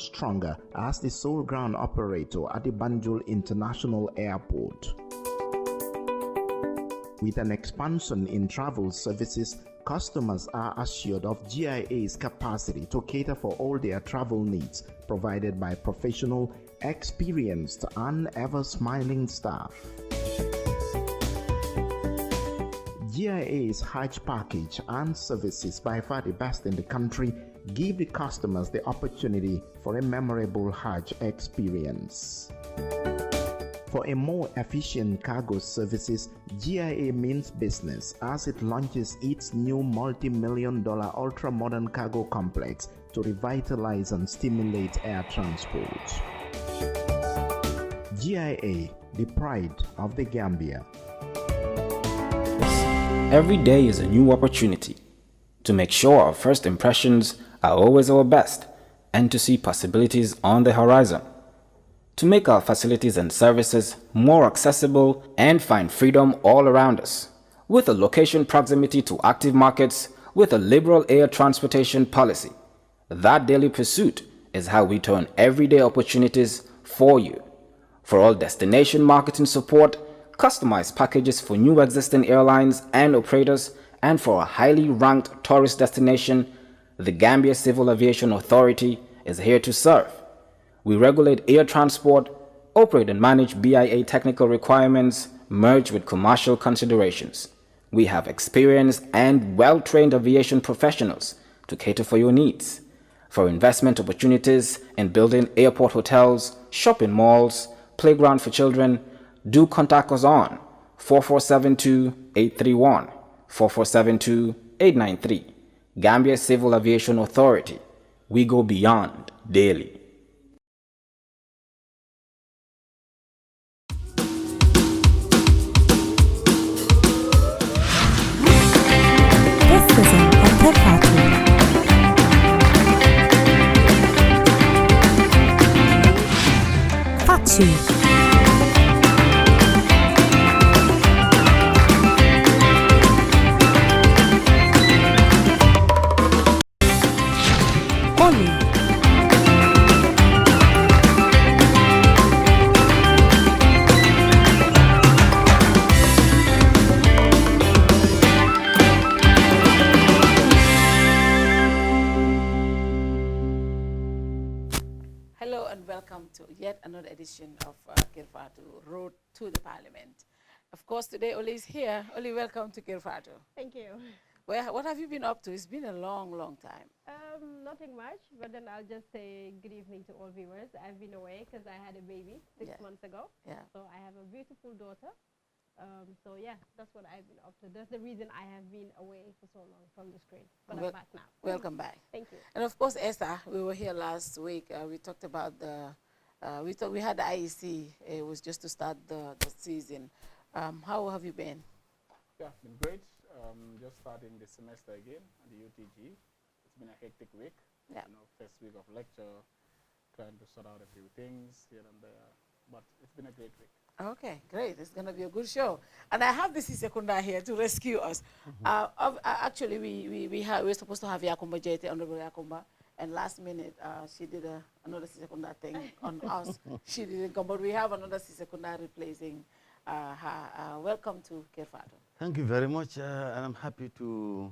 stronger as the sole ground operator at the Banjul International Airport. With an expansion in travel services, customers are assured of GIA's capacity to cater for all their travel needs, provided by professional, experienced, and ever-smiling staff. GIA's Hajj package and services, by far the best in the country, give the customers the opportunity for a memorable Hajj experience. For a more efficient cargo services, GIA means business as it launches its new multi-million-dollar ultra-modern cargo complex to revitalize and stimulate air transport. GIA, the pride of the Gambia. Every day is a new opportunity to make sure our first impressions are always our best and to see possibilities on the horizon. To make our facilities and services more accessible and find freedom all around us. With a location proximity to active markets with a liberal air transportation policy. That daily pursuit is how we turn everyday opportunities for you. For all destination marketing support, customized packages for new existing airlines and operators, and for a highly ranked tourist destination, the Gambia Civil Aviation Authority is here to serve. We regulate air transport, operate and manage BIA technical requirements merged with commercial considerations. We have experienced and well-trained aviation professionals to cater for your needs. For investment opportunities in building airport hotels, shopping malls, playground for children, do contact us on 4472-831, 4472-893. Gambia Civil Aviation Authority. We go beyond daily. This is Kerr Fatou. Fatou. Hello and welcome to yet another edition of Kerr Fatou, Road to the Parliament. Of course, today Oli is here. Oli, welcome to Kerr Fatou. Thank you. What have you been up to? It's been a long, long time. Nothing much, but then I'll just say good evening to all viewers. I've been away because I had a baby 6 months ago. Yeah. So I have a beautiful daughter. So yeah, that's what I've been up to. That's the reason I have been away for so long from the screen. But I'm back now. Welcome back. Thank you. And of course, Esther, we were here last week. We talked about we had the IEC. It was just to start the season. How have you been? Yeah, been great. Just starting the semester again at the UTG. It's been a hectic week. Yeah. You know, first week of lecture, trying to sort out a few things here and there. But it's been a great week. Okay, great. It's going to be a good show. And I have the Ceesay Kunda here to rescue us. Actually, we were supposed to have Yakumba Jete, Honorable Yakumba, and last minute she did another Ceesay Kunda thing on us. She didn't come, but we have another Ceesay Kunda replacing her. Welcome to Kerr Fatou. Thank you very much, and I'm happy to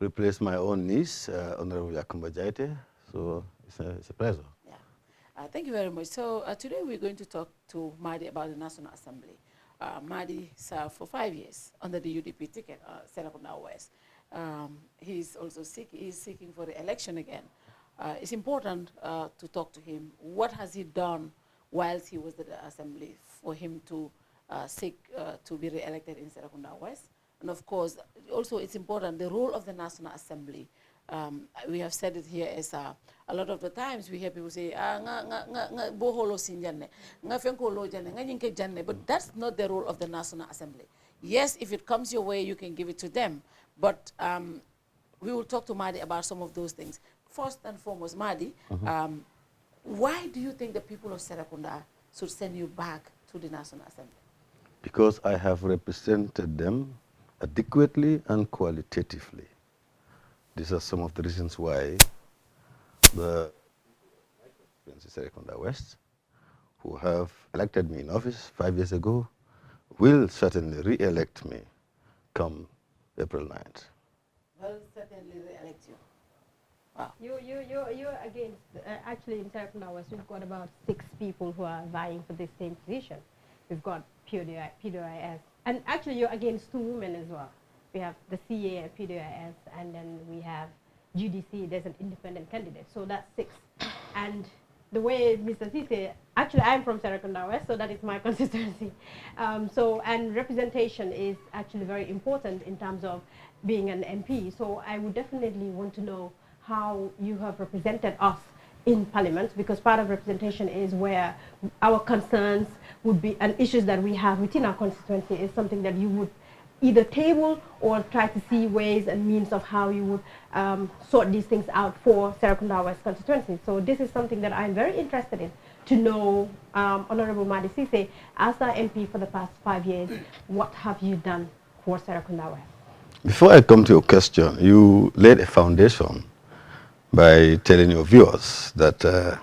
replace my own niece, Honorable Yakumba Jete. So it's a pleasure. Thank you very much. So today we're going to talk to Madi about the National Assembly. Madi served for 5 years under the UDP ticket, Serekunda West. He's also seeking for the election again. It's important to talk to him. What has he done whilst he was at the Assembly for him to seek to be re-elected in Serekunda West? And of course, also it's important, the role of the National Assembly. We have said it here as a lot of the times we hear people say, but that's not the role of the National Assembly. Yes, if it comes your way, you can give it to them. But we will talk to Madi about some of those things. First and foremost, Madi, why do you think the people of Serekunda should send you back to the National Assembly? Because I have represented them adequately and qualitatively. These are some of the reasons why the constituency, Serekunda West, who have elected me in office 5 years ago, will certainly re-elect me come April 9th. Will certainly re-elect you. Wow. You're against, actually in Serekunda West, we've got about 6 people who are vying for the same position. We've got PDIS, and actually you're against 2 women as well. We have the CA and PDIS, and then we have GDC, there's an independent candidate, so that's 6. And the way Mr. Ceesay, actually I'm from Serekunda West, so that is my constituency. And representation is actually very important in terms of being an MP, so I would definitely want to know how you have represented us in Parliament, because part of representation is where our concerns would be, and issues that we have within our constituency is something that you would either table or try to see ways and means of how you would sort these things out for Serekunda West constituency. So this is something that I'm very interested in, to know, Honorable Madi Ceesay, as our MP for the past 5 years, what have you done for Serekunda West? Before I come to your question, you laid a foundation by telling your viewers that there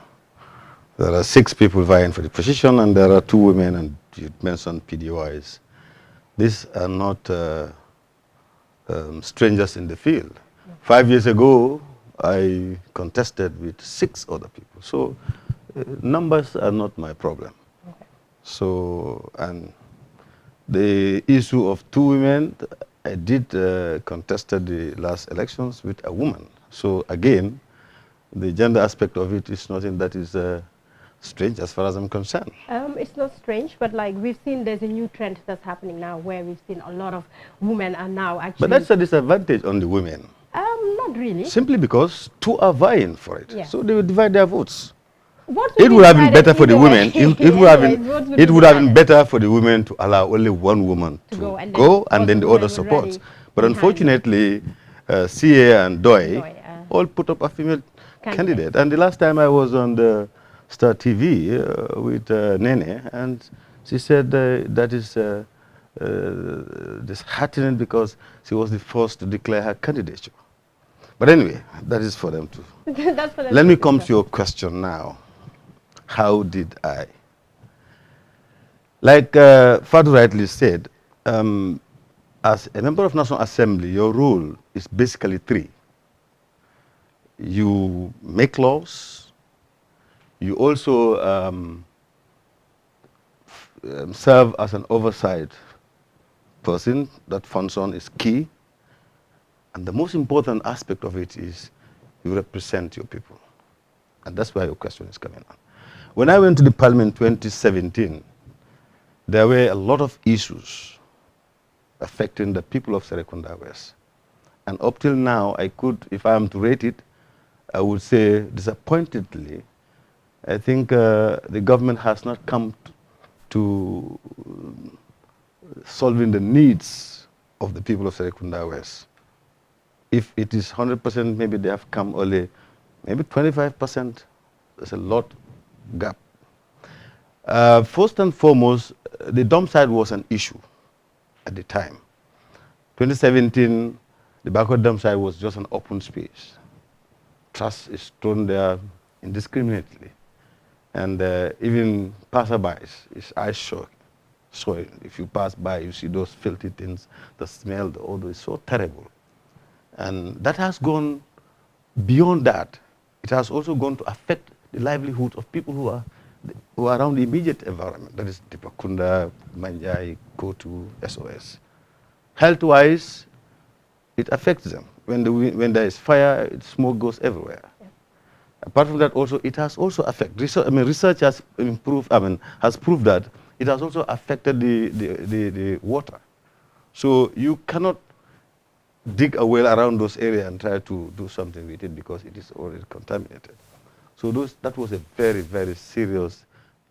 are 6 people vying for the position and there are 2 women, and you mentioned PDYs. These are not strangers in the field. 5 years ago, I contested with 6 other people. So numbers are not my problem. Okay. So, and the issue of 2 women, I did contested the last elections with a woman. So again, the gender aspect of it is nothing that is strange as far as I'm concerned. It's not strange, but like we've seen there's a new trend that's happening now where we've seen a lot of women are now actually... But that's a disadvantage on the women. Not really. Simply because 2 are vying for it. Yeah. So they will divide their votes. Votes It be would have been divided better for the either women. way. It would have been better for the women to allow only 1 woman to go and then the other supports. But unfortunately, CA and DOI all put up a female candidate. And the last time I was on the Star TV with Nene, and she said that is disheartening because she was the first to declare her candidature. But anyway, that is for them to... That's for them. Let me come to your question now. How did I? Like Fatou rightly said, as a member of National Assembly, your role is basically 3. You make laws. You also serve as an oversight person. That function is key. And the most important aspect of it is you represent your people. And that's why your question is coming on. When I went to the Parliament in 2017, there were a lot of issues affecting the people of Serekunda West. And up till now, I could, if I am to rate it, I would say disappointedly, I think the government has not come to solving the needs of the people of Serekunda West. If it is 100%, maybe they have come only, maybe 25%, there's a lot gap. First and foremost, the dump site was an issue at the time. 2017, the backward dump site was just an open space. Trash is thrown there indiscriminately. And even passerbys, it's eyesore. So if you pass by, you see those filthy things, the smell, the odor is so terrible. And that has gone beyond that. It has also gone to affect the livelihood of people who are around the immediate environment. That is Dipakunda, Manjai, Kotu, SOS. Health-wise, it affects them. When there is fire, smoke goes everywhere. Yeah. Apart from that, also it has also affected. Research has has proved that it has also affected the water. So you cannot dig a well around those areas and try to do something with it because it is already contaminated. So that was a very, very serious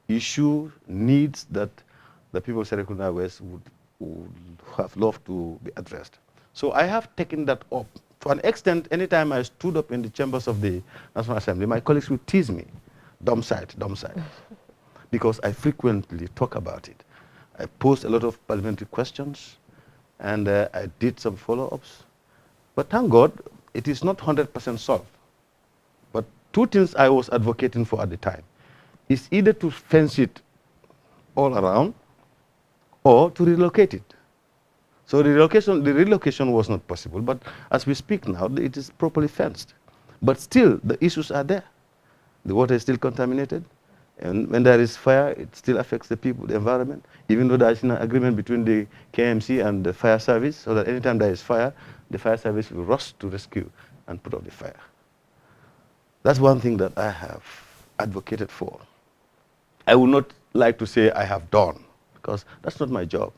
issue, needs that the people of Serekunda West would have loved to be addressed. So I have taken that up. To an extent, anytime I stood up in the chambers of the National Assembly, my colleagues would tease me, dump site, because I frequently talk about it. I posed a lot of parliamentary questions, and I did some follow-ups. But thank God, it is not 100% solved. But two things I was advocating for at the time is either to fence it all around or to relocate it. So the relocation was not possible, but as we speak now, it is properly fenced. But still, the issues are there. The water is still contaminated, and when there is fire, it still affects the people, the environment, even though there is an agreement between the KMC and the fire service, so that anytime there is fire, the fire service will rush to rescue and put out the fire. That's one thing that I have advocated for. I would not like to say I have done, because that's not my job.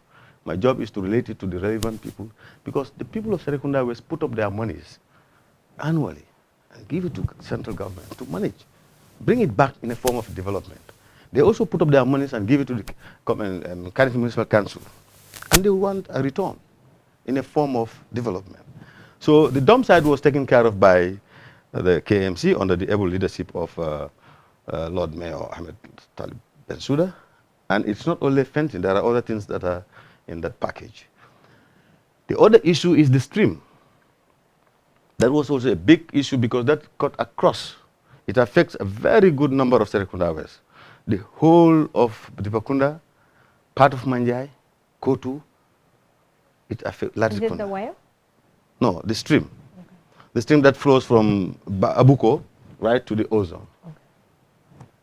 My job is to relate it to the relevant people, because the people of Serekunda West put up their monies annually and give it to central government to manage, bring it back in a form of development. They also put up their monies and give it to the Cardiff Municipal Council, and they want a return in a form of development. So the dump site was taken care of by the KMC under the able leadership of Lord Mayor Ahmed Talib Bensouda, and it's not only fencing, there are other things that are in that package. The other issue is the stream. That was also a big issue because that cut across. It affects a very good number of Serekunda West. The whole of Dipakunda, part of Manjai, Kotu, it affects Latrikunda. Is it the well? No, the stream. Okay. The stream that flows from Abuko right to the ozone. Okay.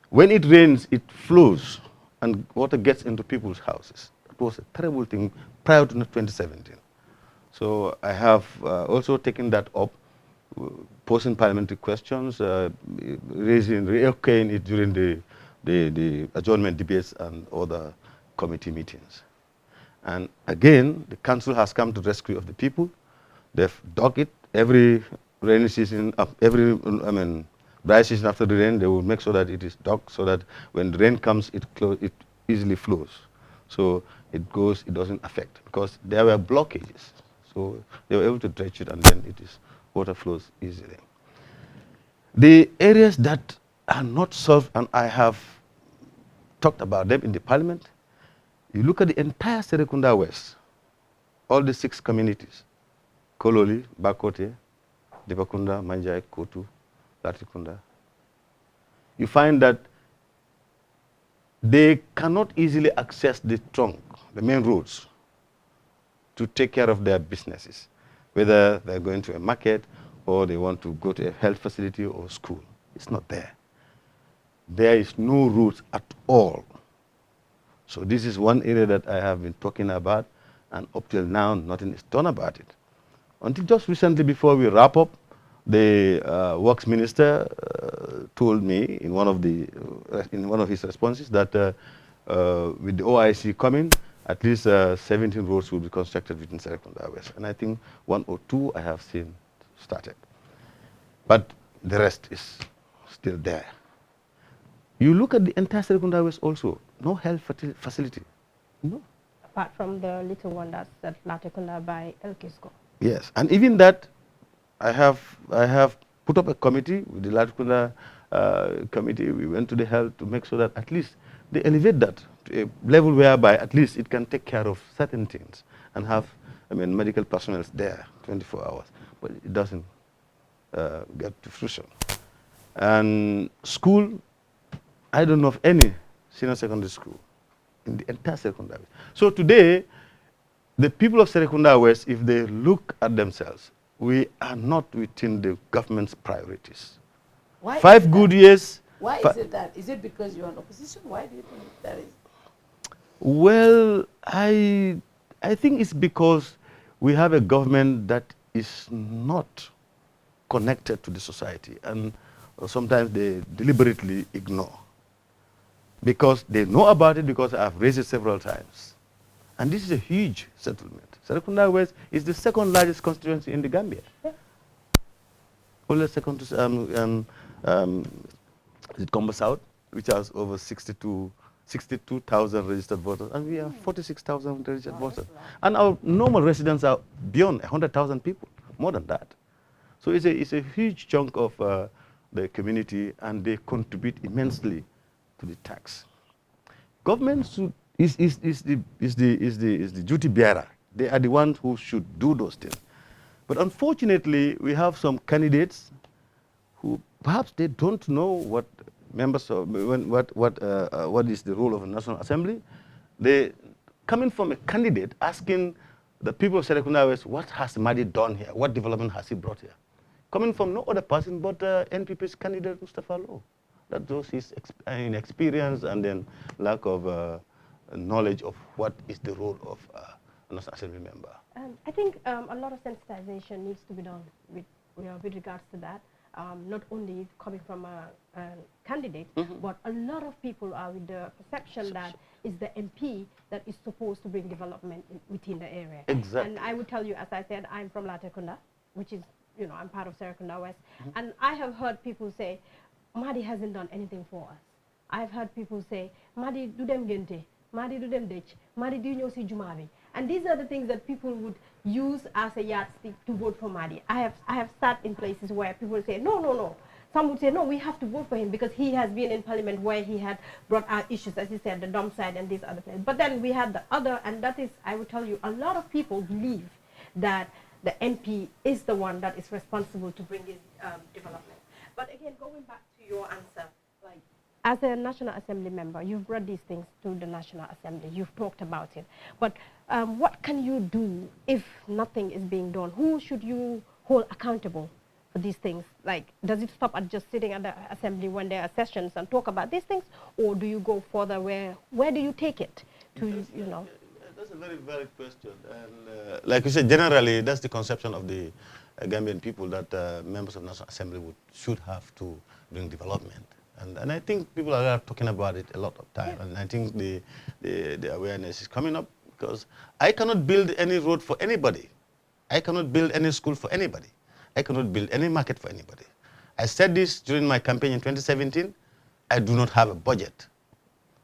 When it rains, it flows and water gets into people's houses. It was a terrible thing prior to 2017. So I have also taken that up, posing parliamentary questions, reoccurring it during the adjournment debates and other committee meetings. And again, the council has come to the rescue of the people. They've dug it every rainy season, dry season after the rain, they will make sure that it is dug so that when the rain comes, it easily flows. So it doesn't affect, because there were blockages. So they were able to dredge it, and then water flows easily. The areas that are not solved, and I have talked about them in the parliament, you look at the entire Serekunda West, all the 6 communities, Kololi, Bakote, Dipakunda, Manjai, Kotu, Latrikunda, you find that they cannot easily access the trunk, the main roads, to take care of their businesses, whether they're going to a market or they want to go to a health facility or school. It's not there. There is no roads at all. So this is one area that I have been talking about, and up till now, nothing is done about it. Until just recently, before we wrap up, the works minister told me in one of his responses that with the OIC coming, at least 17 roads will be constructed within Serekunda West. And I think 1 or 2 I have seen started. But the rest is still there. You look at the entire Serekunda West also, no health facility, no. Apart from the little one that's at Latrikunda by El Kisco. Yes, and even that, I have put up a committee with the Latrikunda committee. We went to the health to make sure that at least they elevate that to a level whereby at least it can take care of certain things and have, medical personnel there 24 hours. But it doesn't get to fruition. And school, I don't know of any senior secondary school in the entire Serekunda West. So today, the people of Serekunda West, if they look at themselves, we are not within the government's priorities. Why 5 good years. Why is it that? Is it because you're in opposition? Why do you think that is? Well, I think it's because we have a government that is not connected to the society, and sometimes they deliberately ignore. Because they know about it, because I've raised it several times. And this is a huge settlement. Serekunda West is the 2nd largest constituency in the Gambia. Yeah. Only second to Combo South, which has over 62,000 registered voters, and we have 46,000 registered voters. And our normal residents are beyond 100,000 people, more than that. So it's a huge chunk of the community, and they contribute immensely to the tax. Government is the duty bearer. They are the ones who should do those things. But unfortunately, we have some candidates who perhaps they don't know what members of what is the role of a National Assembly. They coming from a candidate asking the people of Serekunda West, what has Madi done here? What development has he brought here? Coming from no other person but NPP's candidate Mustafa Low. That shows his inexperience and then lack of knowledge of what is the role of a National Assembly member. I think a lot of sensitization needs to be done with regards to that. Not only coming from a candidate, but a lot of people are with the perception that it's the MP that is supposed to bring development within the area. Exactly. And I would tell you, as I said, I'm from Latrikunda, which is, I'm part of Serekunda West. And I have heard people say, Madi hasn't done anything for us. I've heard people say, Madi do dem gente, Madi do dem dech, Madi do nyo si jumabi. And these are the things that people would use as a yardstick to vote for Madi. I have sat in places where people say, no. Some would say, no, we have to vote for him because he has been in parliament where he had brought out issues, as he said, the dump side and these other things. But then we had the other, and that is, I would tell you, a lot of people believe that the MP is the one that is responsible to bring in development. But again, going back to your answer, like, as a National Assembly member, you've brought these things to the National Assembly. You've talked about it. But what can you do if nothing is being done? Who should you hold accountable for these things? Like, does it stop at just sitting at the Assembly when there are sessions and talk about these things? Or do you go further? Where do you take it to, That's a very valid question. And like you said, generally, that's the conception of the Gambian people that members of National Assembly should have to bring development. And I think people are talking about it a lot of time. Yeah. And I think the awareness is coming up because I cannot build any road for anybody. I cannot build any school for anybody. I cannot build any market for anybody. I said this during my campaign in 2017. I do not have a budget.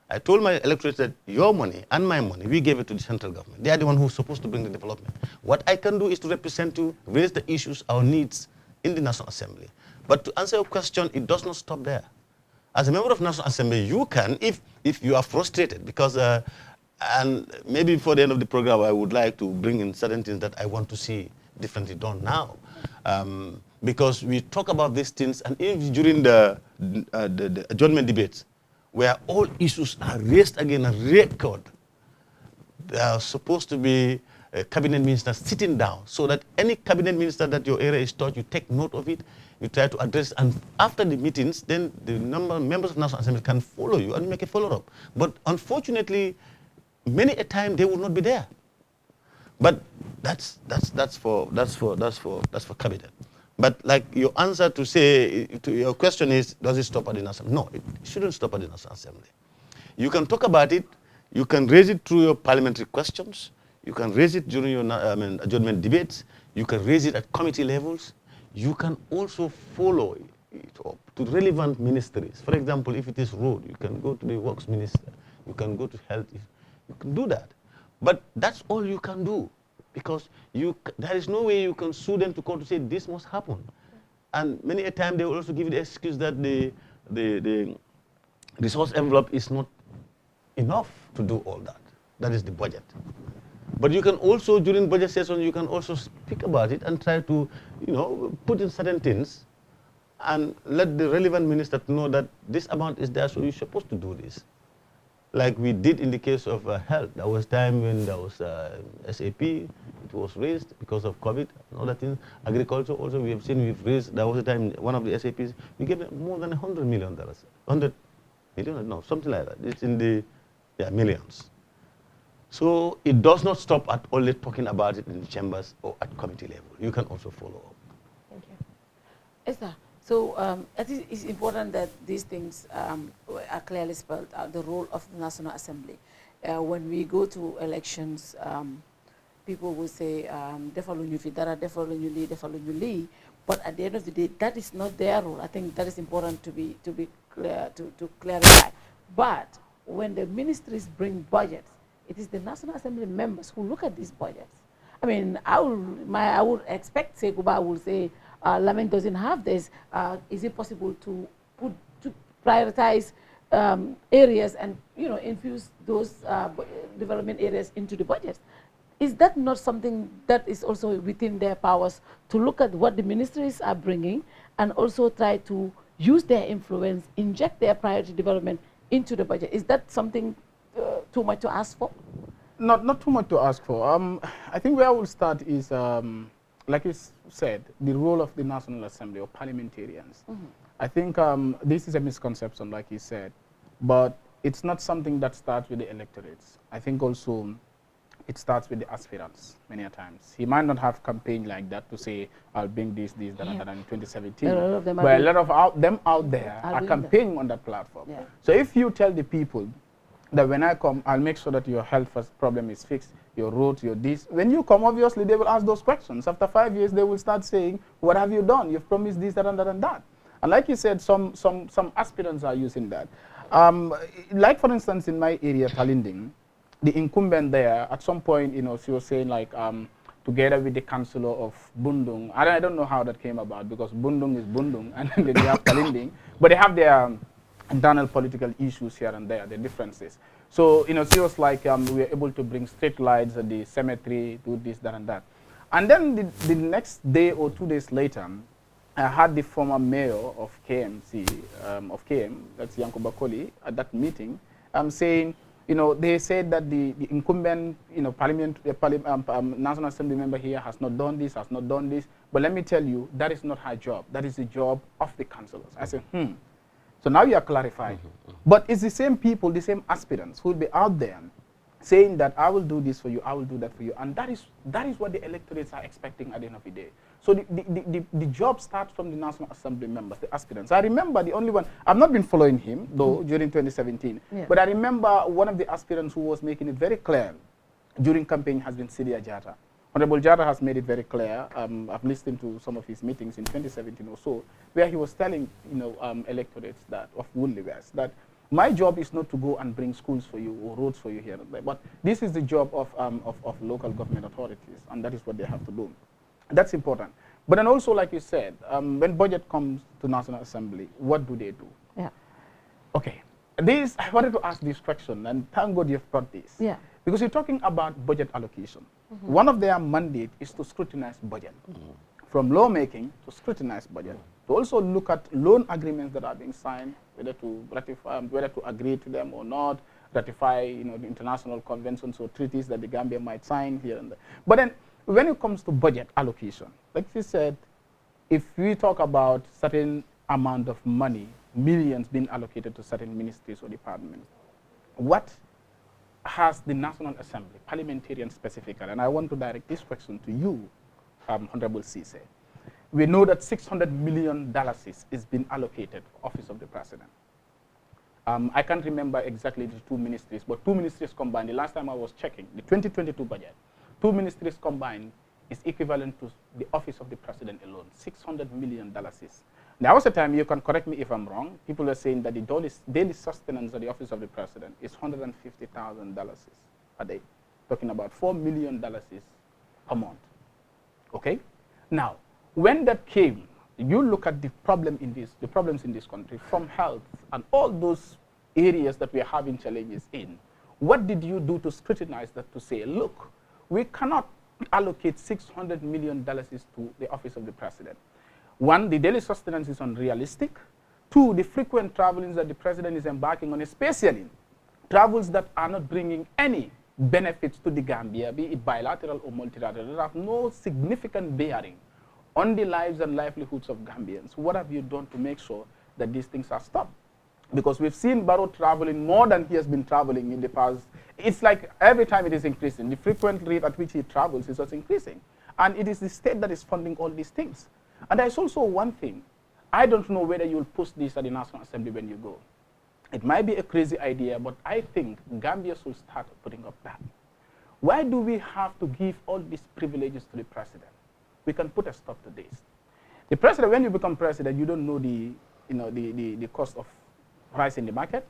I told my electorate that your money and my money, we gave it to the central government. They are the one who's supposed to bring the development. What I can do is to represent you, raise the issues, our needs in the National Assembly. But to answer your question, it does not stop there. As a member of National Assembly, you can, if you are frustrated, because, and maybe before the end of the program, I would like to bring in certain things that I want to see differently done now. Because we talk about these things, and if during the adjournment debates, where all issues are raised again and record, there are supposed to be a cabinet minister sitting down so that any cabinet minister that your area is taught, you take note of it, you try to address, and after the meetings, then the members of National Assembly can follow you and make a follow-up. But unfortunately, many a time they will not be there. But that's for cabinet. But like your answer to your question is, does it stop at the National Assembly? No, it shouldn't stop at the National Assembly. You can talk about it, you can raise it through your parliamentary questions, you can raise it during your adjournment debates, you can raise it at committee levels, you can also follow it up to relevant ministries. For example, if it is road, you can go to the works minister, you can go to health, you can do that. But that's all you can do. Because there is no way you can sue them to court to say this must happen. And many a time they will also give you the excuse that the resource envelope is not enough to do all that. That is the budget. But you can also, during budget session, you can also speak about it and try to, put in certain things and let the relevant minister know that this amount is there, so you're supposed to do this. Like we did in the case of health. There was time when there was SAP, it was raised because of COVID and other things. Agriculture also, we have seen we've raised, there was a time, one of the SAPs, we gave them more than $100 million. 100 million? No, something like that. It's in the millions. So it does not stop at only talking about it in the chambers or at committee level. You can also follow up. Thank you. Esther, so it's important that these things are clearly spelled out, the role of the National Assembly. When we go to elections, people will say, but at the end of the day, that is not their role. I think that is important to be clear, to clarify. But when the ministries bring budgets, it is the National Assembly members who look at these budgets. I mean, I would expect Sekuba will say, Lamin doesn't have this. Is it possible to prioritize areas and infuse those development areas into the budget? Is that not something that is also within their powers to look at what the ministries are bringing and also try to use their influence, inject their priority development into the budget. Is that something too much to ask for? Not too much to ask for. I think where I will start is, like you said, the role of the National Assembly or parliamentarians. I think this is a misconception, like you said, but it's not something that starts with the electorates. I think also it starts with the aspirants many a times. He might not have campaigned like that to say, I'll bring this, that, and that in 2017. But a lot of them out there are campaigning on that platform. Yeah. So if you tell the people that when I come, I'll make sure that your health problem is fixed, your roads, your this. When you come, obviously, they will ask those questions. After 5 years, they will start saying, what have you done? You've promised this, that, and that, and that. And like you said, some aspirants are using that. Like, for instance, in my area, Talinding, the incumbent there, at some point, she was saying, like, together with the councillor of Bundung, I don't know how that came about, because Bundung is Bundung, and then they have Talinding, but they have their internal political issues here and there, the differences. So, she was like, we were able to bring street lights at the cemetery, do this, that, and that. And then the next day or 2 days later, I had the former mayor of KMC, that's Yankuba Koli, at that meeting, saying, they said that the incumbent, National Assembly member here has not done this, But let me tell you, that is not her job. That is the job of the councillors. I said, So now you are clarifying. But it's the same people, the same aspirants who will be out there saying that I will do this for you, I will do that for you. And that is what the electorates are expecting at the end of the day. So the job starts from the National Assembly members, the aspirants. I remember the only one, I've not been following him, though, during 2017. Yeah. But I remember one of the aspirants who was making it very clear during campaign has been Sidia Jata. Honorable Jata has made it very clear. I've listened to some of his meetings in 2017 or so, where he was telling electorates that of Woodley West that my job is not to go and bring schools for you or roads for you here and there, but this is the job of local government authorities, and that is what they have to do. That's important. But then also, like you said, when budget comes to National Assembly, what do they do? Yeah. Okay. I wanted to ask this question, and thank God you've brought this. Yeah. Because you're talking about budget allocation. One of their mandate is to scrutinize budget. From lawmaking to scrutinize budget. To also look at loan agreements that are being signed, whether to ratify, whether to agree to them or not, ratify, the international conventions or treaties that the Gambia might sign here and there. But then, when it comes to budget allocation, like you said, if we talk about certain amount of money, millions being allocated to certain ministries or departments, what has the National Assembly, parliamentarians specifically, and I want to direct this question to you, Honorable Ceesay. We know that $600 million is being allocated for Office of the President. I can't remember exactly the two ministries, but two ministries combined, the last time I was checking, the 2022 budget, two ministries combined is equivalent to the Office of the President alone, $600 million. There was a time, you can correct me if I'm wrong, people are saying that the daily sustenance of the Office of the President is $150,000 a day, talking about $4 million a month, okay? Now, when that came, you look at the problems in this country, from health and all those areas that we are having challenges in, what did you do to scrutinize that, to say, look, we cannot allocate $600 million to the Office of the President. One, the daily sustenance is unrealistic. Two, the frequent travelings that the President is embarking on, especially travels that are not bringing any benefits to the Gambia, be it bilateral or multilateral, that have no significant bearing on the lives and livelihoods of Gambians. What have you done to make sure that these things are stopped? Because we've seen Barrow traveling more than he has been traveling in the past. It's like every time it is increasing. The frequent rate at which he travels is just increasing. And it is the state that is funding all these things. And there's also one thing. I don't know whether you'll post this at the National Assembly when you go. It might be a crazy idea, but I think Gambians will start putting up that. Why do we have to give all these privileges to the President? We can put a stop to this. The President, when you become President, you don't know the cost of price in the market.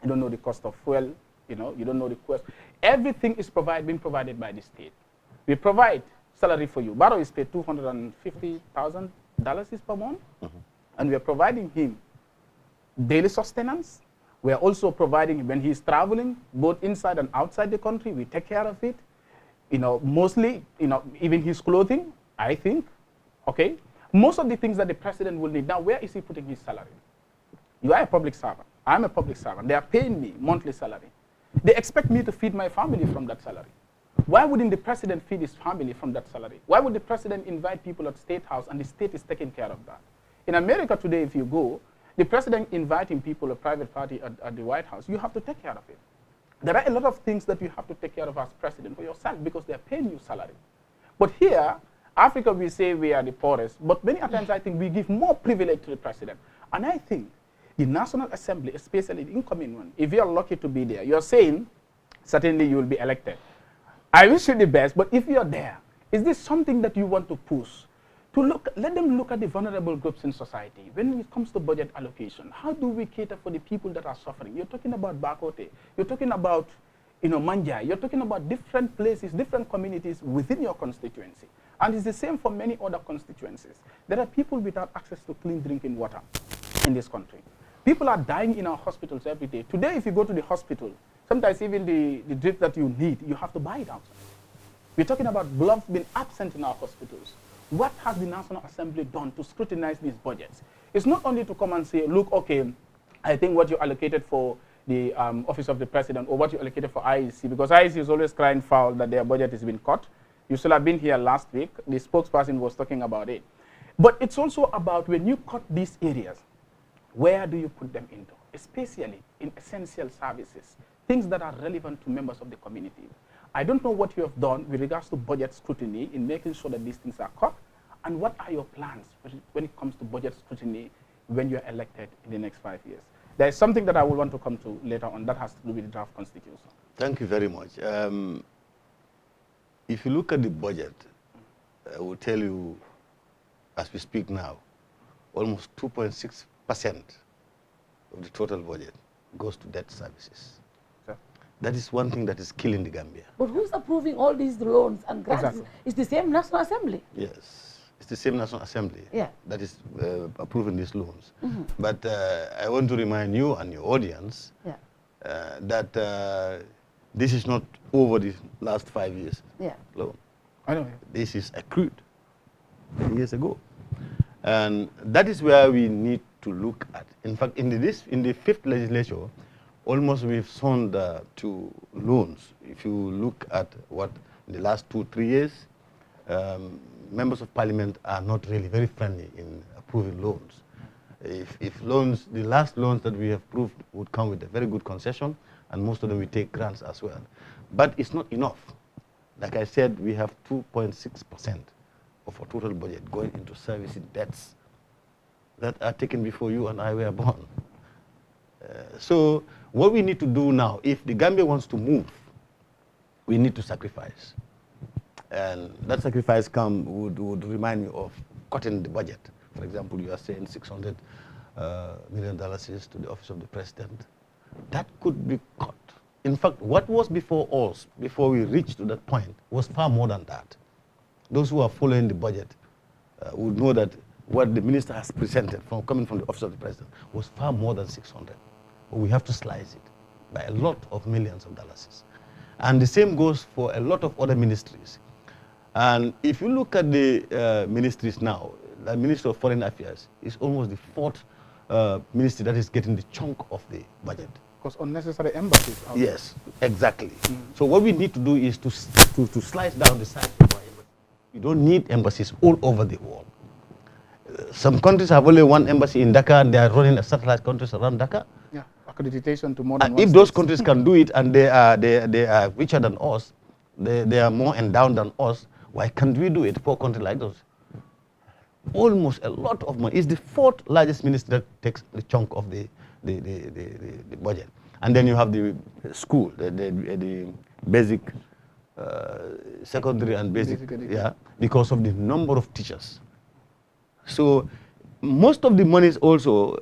You don't know the cost of fuel. You don't know the cost. Everything is being provided by the state. We provide salary for you. Barrow is paid $250,000 per month, and we are providing him daily sustenance. We are also providing, when he's traveling, both inside and outside the country, we take care of it. Mostly, even his clothing, I think, okay? Most of the things that the president will need, now where is he putting his salary? You are a public servant. I'm a public servant. They are paying me monthly salary. They expect me to feed my family from that salary. Why wouldn't the president feed his family from that salary? Why would the president invite people at State House and the state is taking care of that? In America today, if you go, the president inviting people, a private party at the White House, you have to take care of it. There are a lot of things that you have to take care of as president for yourself because they're paying you salary. But here, Africa, we say we are the poorest, but many times I think we give more privilege to the president. And I think the National Assembly, especially the incoming one, if you're lucky to be there, you're saying certainly you will be elected. I wish you the best, but if you're there, is this something that you want to push? To look, let them look at the vulnerable groups in society. When it comes to budget allocation, how do we cater for the people that are suffering? You're talking about Bakote, you're talking about Manja, you're talking about different places, different communities within your constituency. And it's the same for many other constituencies. There are people without access to clean drinking water in this country. People are dying in our hospitals every day. Today, if you go to the hospital, sometimes even the drip that you need, you have to buy it outside. We're talking about gloves being absent in our hospitals. What has the National Assembly done to scrutinize these budgets? It's not only to come and say, look, okay, I think what you allocated for the Office of the President or what you allocated for IEC, because IEC is always crying foul that their budget has been cut. You should have been here last week. The spokesperson was talking about it. But it's also about when you cut these areas, where do you put them into? Especially in essential services, things that are relevant to members of the community. I don't know what you have done with regards to budget scrutiny in making sure that these things are cut, and what are your plans when it comes to budget scrutiny when you're elected in the next 5 years? There is something that I will want to come to later on that has to do with the draft constitution. Thank you very much. If you look at the budget, I will tell you, as we speak now, almost 2.6% of the total budget goes to debt services. That is one thing that is killing the Gambia. But who's approving all these loans and grants? Exactly. It's the same National Assembly. Yes, it's the same National Assembly that is approving these loans. But I want to remind you and your audience that this is not over the last 5 years loan. I know. This is accrued 10 years ago. And that is where we need to look at. In fact, in the fifth legislature, almost we've shown to loans. If you look at what in the last 2-3 years, members of parliament are not really very friendly in approving loans. If loans, the last loans that we have approved would come with a very good concession, and most of them we take grants as well. But it's not enough. Like I said, we have 2.6% of our total budget going into servicing debts that are taken before you and I were born. So what we need to do now, if the Gambia wants to move, we need to sacrifice. And that sacrifice would remind me of cutting the budget. For example, you are saying $600 million to the Office of the President. That could be cut. In fact, what was before us, before we reached to that point, was far more than that. Those who are following the budget would know that what the minister has presented coming from the Office of the President was far more than 600. But we have to slice it by a lot of millions of dollars. And the same goes for a lot of other ministries. And if you look at the ministries now, the Ministry of Foreign Affairs is almost the fourth ministry that is getting the chunk of the budget. Because unnecessary embassies. Yes, exactly. So what we need to do is to slice down the size of our embassy. We don't need embassies all over the world. Some countries have only one embassy in Dhaka, and they are running satellite countries around Dhaka. Yeah, accreditation to more than And one if those state. countries can do it, and they are richer than us, they are more endowed than us, why can't we do it for a country like those? Almost a lot of money. It's the fourth largest ministry that takes the chunk of the budget. And then you have the school, the basic, secondary and basic, because of the number of teachers. So most of the money also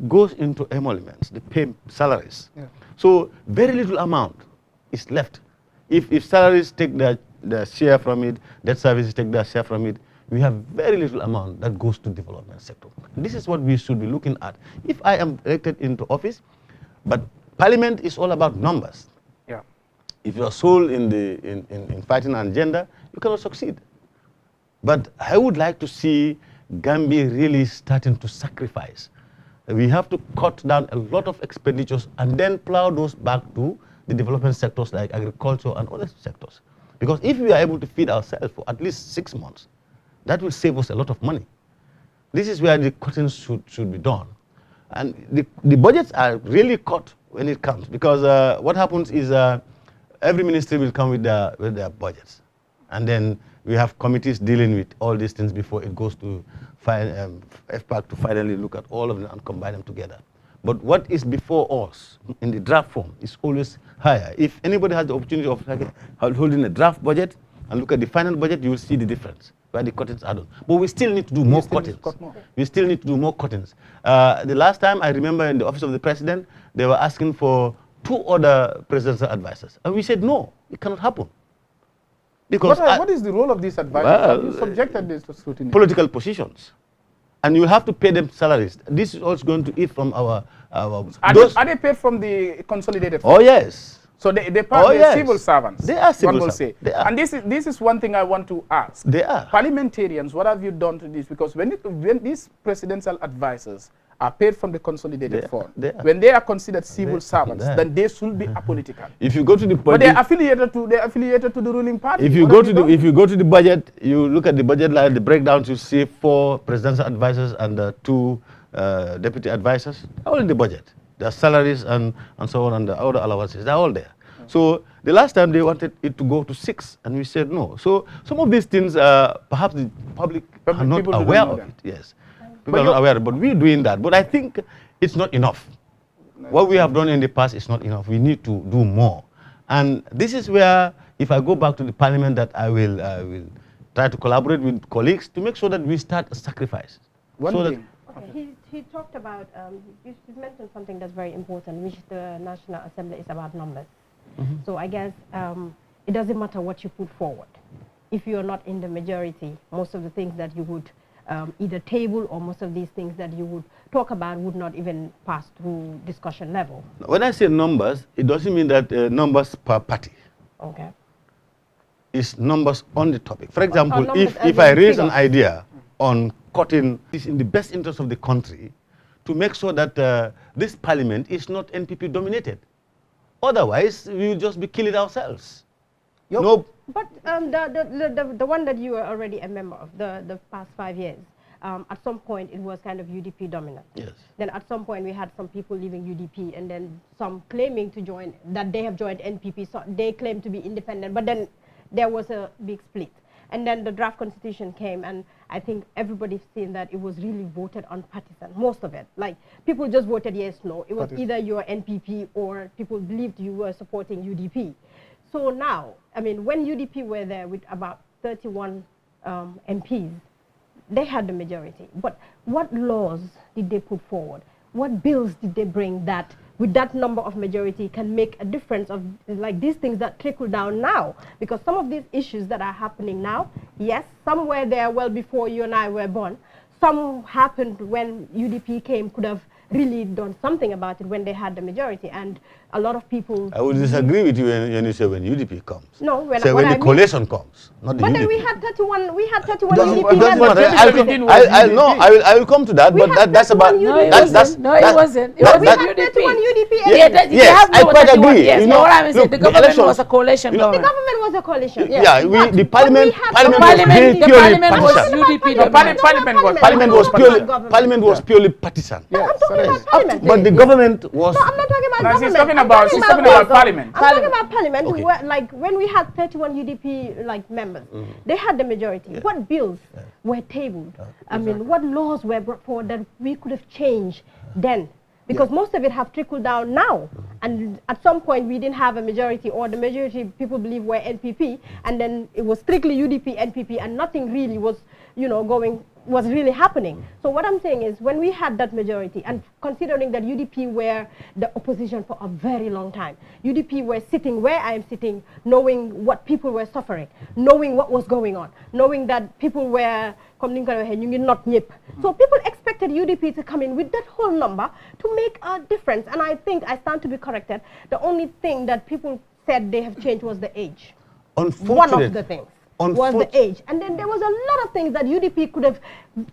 goes into emoluments, they pay salaries. Yeah. So very little amount is left. If salaries take their share from it, debt services take their share from it, we have very little amount that goes to development sector. This is what we should be looking at. If I am elected into office, but parliament is all about numbers. Yeah. If you are sole in fighting an agenda, you cannot succeed. But I would like to see Gambia really is starting to sacrifice. We have to cut down a lot of expenditures and then plow those back to the development sectors like agriculture and other sectors. Because if we are able to feed ourselves for at least 6 months, that will save us a lot of money. This is where the cutting should be done. And the budgets are really cut when it comes, because what happens is every ministry will come with their budgets. And then we have committees dealing with all these things before it goes to FPAC to finally look at all of them and combine them together. But what is before us in the draft form is always higher. If anybody has the opportunity of holding a draft budget and look at the final budget, you will see the difference where the cuttings are done. But we still need to do more cuttings. We still need to do more cuttings. The last time I remember in the office of the president, they were asking for 2 other presidential advisors. And we said, no, it cannot happen. Because what is the role of these advisors? Well, have you subjected this to scrutiny? Political positions. And you have to pay them salaries. This is also going to eat from our... Are they paid from the consolidated fund? Oh, yes. So they are civil servants. They are civil servants. Say. They are. And this is one thing I want to ask. They are. Parliamentarians, what have you done to this? Because when these presidential advisors are paid from the consolidated fund, when they are considered civil servants, then they should be apolitical. If you go to the but they're affiliated to the ruling party. If you go to the budget, you look at the budget line, the breakdown, you see 4 presidential advisors and 2 deputy advisors, all in the budget. Their salaries and so on, and the other allowances, they're all there. So the last time they wanted it to go to 6, and we said no. So some of these things, perhaps the public are not aware of it. Yes, people are not aware, but we're doing that. But I think it's not enough. What we have done in the past is not enough. We need to do more. And this is where, if I go back to the parliament, that I will try to collaborate with colleagues to make sure that we start a sacrifice. He talked about, you mentioned something that's very important, which the National Assembly is about numbers. So I guess it doesn't matter what you put forward. If you're not in the majority, most of the things that you would either table or most of these things that you would talk about would not even pass through discussion level. When I say numbers, it doesn't mean that numbers per party. Okay. It's numbers on the topic. For example, if I raise an idea on cutting this in the best interest of the country to make sure that this parliament is not NPP dominated. Otherwise, we will just be killing ourselves. No. But the one that you are already a member of, the past 5 years, at some point it was kind of UDP dominant. Yes. Then at some point we had some people leaving UDP and then some claiming to join, that they have joined NPP, so they claim to be independent, but then there was a big split. And then the draft constitution came, and I think everybody's seen that it was really voted on partisan, most of it. Like, people just voted yes, no. It was either you were NPP or people believed you were supporting UDP. So now, I mean, when UDP were there with about 31 MPs, they had the majority. But what laws did they put forward? What bills did they bring that, with that number of majority, can make a difference of like these things that trickle down now? Because some of these issues that are happening now, yes, some were there well before you and I were born. Some happened when UDP came, could have really done something about it when they had the majority, and a lot of people... I would disagree with you when you say when UDP comes. No, when the coalition comes, not the UDP. But then we had 31 UDP members. I will come to that, but that's about... No, it wasn't. It wasn't UDP. Yes, I quite agree. Yes, what I'm saying, the government was a coalition government. The government was a coalition. Yeah, the parliament was UDP. Parliament was purely partisan. But the government was... No, I'm not talking about government. She's talking about parliament. I'm talking about parliament. Okay. Like when we had 31 UDP members, they had the majority. Yeah. What bills were tabled? I mean, what laws were brought forward that we could have changed then? Because most of it have trickled down now. And at some point we didn't have a majority, or the majority people believe were NPP, and then it was strictly UDP, NPP, and nothing really was, was really happening. So what I'm saying is, when we had that majority, and considering that UDP were the opposition for a very long time, UDP were sitting where I am sitting, knowing what people were suffering, knowing what was going on, knowing that people were not nyip. So people expected UDP to come in with that whole number to make a difference. And I think I stand to be corrected. The only thing that people said they have changed was the age. Unfortunately, one of the things. was the age. And then there was a lot of things that UDP could have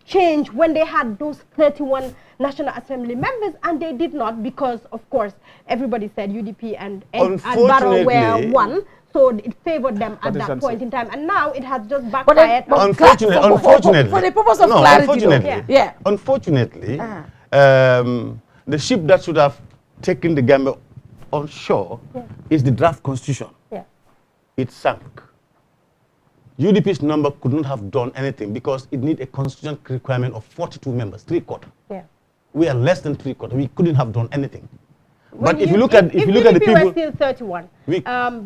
changed when they had those 31 National Assembly members, and they did not because, of course, everybody said UDP and Barrow were one. So it favored them at that point in time, and now it has just backfired. Unfortunately, for the purpose of clarity, unfortunately, the ship that should have taken the Gambia on shore is the draft constitution. Yeah. It sank. UDP's number could not have done anything because it needs a constitutional requirement of 42 members, 3/4. Yeah. We are less than 3/4. We couldn't have done anything. When but if you look at the people, were still 31.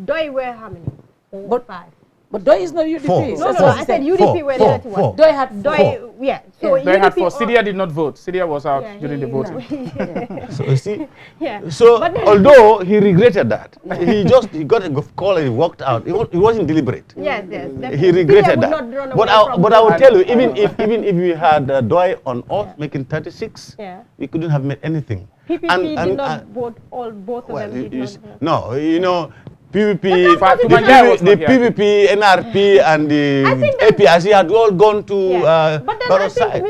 Doi were how many? 4, 5. But Doi is not UDP. 4. No, I said UDP were 31. Doi had 4. Yeah. So Doi had 4. Syria did not vote. Syria was out during the voting. So you see, so although he regretted that, he got a call and he walked out. It wasn't deliberate. Yes, definitely. He regretted that. But I will tell you, even if we had Doi on oath making 36, we couldn't have made anything. PPP did not vote, both of them did not vote. No, you know, PPP, the PPP, NRP, and the APRC had all gone to Barrow's side.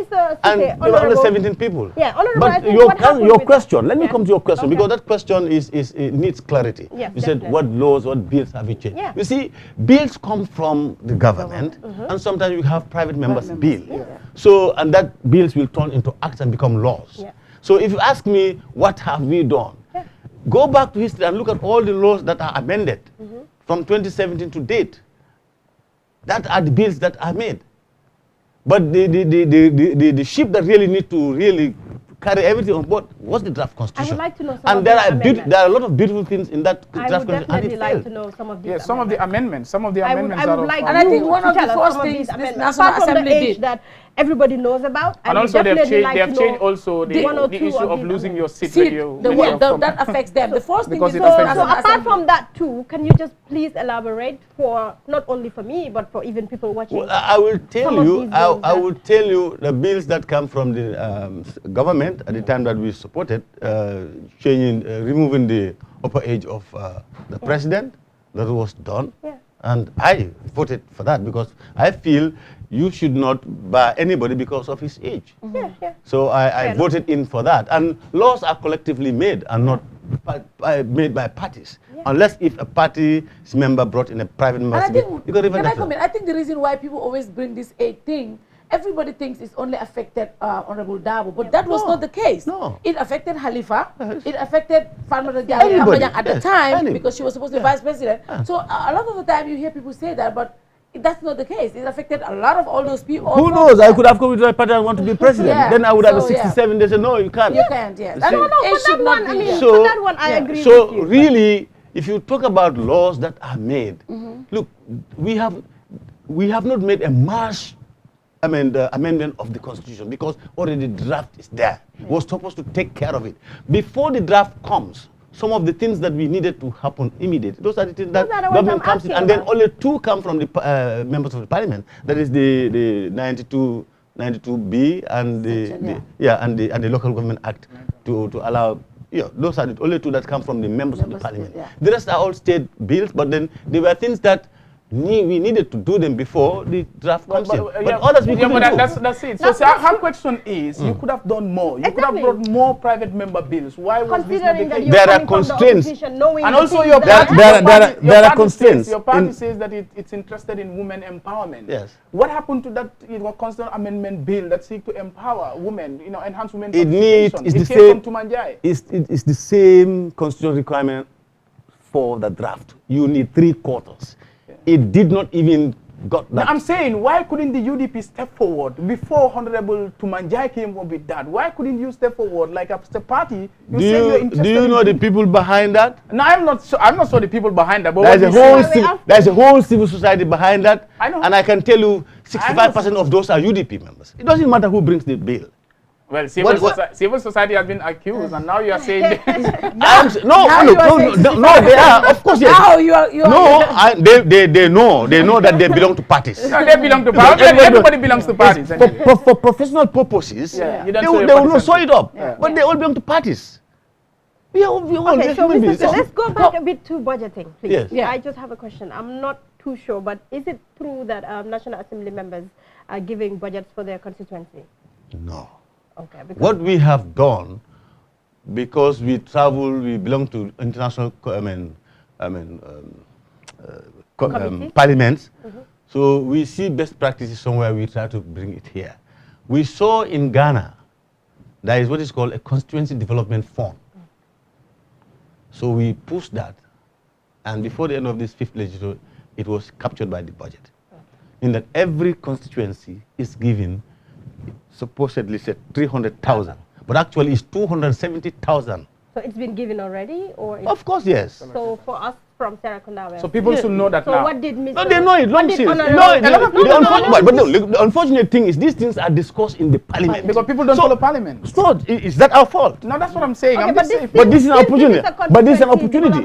And there were only 17 people. Yeah, but your question, let me come to your question, because that question it needs clarity. Yes, you said, what laws, what bills have you changed? You see, bills come from the government, and sometimes you have private members' bill. So, and that bills will turn into acts and become laws. So if you ask me, what have we done? Go back to history and look at all the laws that are amended from 2017 to date. That are the bills that are made. But the ship that really need to really carry everything on board was the draft constitution. I would like to know some and of there the are a lot of beautiful things in that draft constitution. I would definitely like to know some of these. Yes, some of the amendments. Some of the amendments. I would like and I think one of the first things this National Assembly did that everybody knows about, and also they have changed also the issue of losing your seat. That affects them. The first thing is so apart from that too, can you just please elaborate for not only for me but for even people watching? Well, I will tell you. I will tell you the bills that come from the government at the time that we supported removing the upper age of the president. That was done, and I voted for that because I feel you should not bar anybody because of his age. So I voted in for that. And laws are collectively made and not made by parties. Unless if a party's member brought in a private member. I think the reason why people always bring this age thing, everybody thinks it's only affected Honorable Dabo, but that was not the case. No. It affected Khalifa, it affected Farmer at the time because she was supposed to be vice president. So a lot of the time you hear people say that, but that's not the case. It affected a lot of all those people. Who knows? I could have come with my party and want to be president. Then I would have a 67. They said, no, you can't. You can't, yes. No, for that one, I agree with you. So really, if you talk about laws that are made, look, we have not made a mass amendment of the constitution because already the draft is there. We're supposed to take care of it. Before the draft comes, some of the things that we needed to happen immediately, those are the things that government comes in, and then only 2 come from the members of the parliament. That is the 92B and the Local Government Act to allow. Those are the only 2 that come from the members of the parliament. The rest are all state bills, but then there were things that we needed to do them before the draft comes in. But others we couldn't do. That's it. So her question is, you could have done more. You could have brought more private member bills. Why was this not the case? There are constraints. And also your constraints. Your party says that it's interested in women empowerment. Yes. What happened to that constitutional amendment bill that seeks to empower women, enhance women's participation? It's the same constitutional requirement for the draft. You need 3/4. It did not even got that. Now, I'm saying, why couldn't the UDP step forward before Honorable Tumanjai came up with that? Why couldn't you step forward like a party? Do you know the people behind that? No, I'm not sure the people behind that. But there's a whole civil society behind that. I know. And I can tell you 65% of those are UDP members. It doesn't matter who brings the bill. Well, civil society has been accused, and now you are saying no, they are. Of course, yes. They know that they belong to parties. No, they belong to parties. Everybody belongs to parties. For professional purposes, they will not sew it up, but they all belong to parties. Okay, so let's go back a bit to budgeting, please. Yes. I just have a question. I'm not too sure, but is it true that National Assembly members are giving budgets for their constituency? No. Okay. What we have done, because we travel, we belong to international, parliaments. So we see best practices somewhere, we try to bring it here. We saw in Ghana, there is what is called a constituency development fund. So we pushed that, and before the end of this 5th legislature, it was captured by the budget. In that every constituency is given, supposedly said 300,000, but actually it's 270,000. So it's been given already, or? Of course, yes. So for us from Serekunda West. So people should know that so now. what did Mr. No, they know it. Long since. The unfortunate thing is these things are discussed in the parliament. Because people don't follow parliament. So is that our fault? No, that's what I'm saying. Okay, I'm just saying. But this is an opportunity. But this is an opportunity.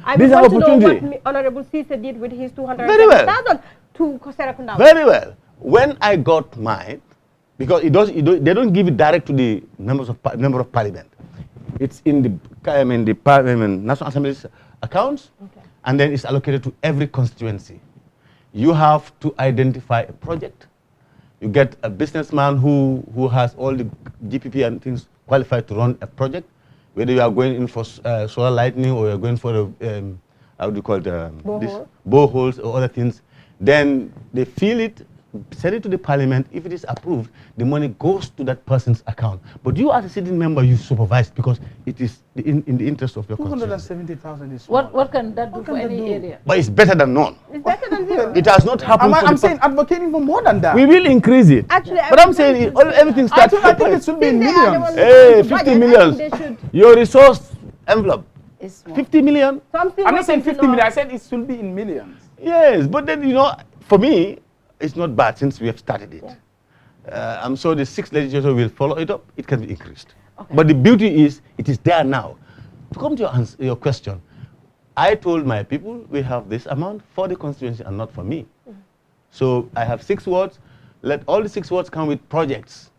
I This is an want to know opportunity. what Honorable Ceesay did with his 200,000 Very well. to Serekunda West. Very well. When I got mine, because they don't give it direct to the member of parliament. It's in the National Assembly's accounts, and then it's allocated to every constituency. You have to identify a project. You get a businessman who has all the GPP and things qualified to run a project, whether you are going in for solar lighting or you're going for the, how do you call it, boreholes or other things. Then they fill it, send it to the parliament. If it is approved, the money goes to that person's account. But you as a sitting member, you supervise because it is in the interest of your constituency. 270,000 is small. What can that do for any area? But it's better than none. It's better than zero. It has not happened. I'm saying advocating for more than that. we will increase it. Actually, But I'm saying everything starts. I think it should be in millions. Hey, 50 million. Your resource envelope. It's small. 50 million. So I'm not saying 50 million. I said it should be in millions. Yes, but then, for me, it's not bad since we have started it. I'm sure the 6th legislature will follow it up. It can be increased. Okay. But the beauty is, it is there now. To come to your question, I told my people, we have this amount for the constituency and not for me. So I have 6 wards. Let all the 6 wards come with projects.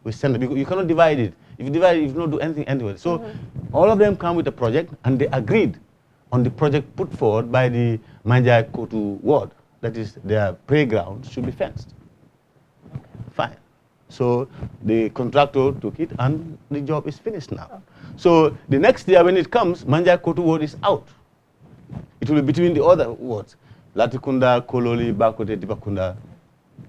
We send it, because you cannot divide it. If you divide it, you cannot do anything anyway. So all of them come with a project, and they agreed on the project put forward by the Manjai Kotu ward. That is, their playground should be fenced. Fine. So the contractor took it, and the job is finished now. So the next year when it comes, Manjai Kotu ward is out. It will be between the other wards. Latikunda, Kololi, Bakote, Dibakunda.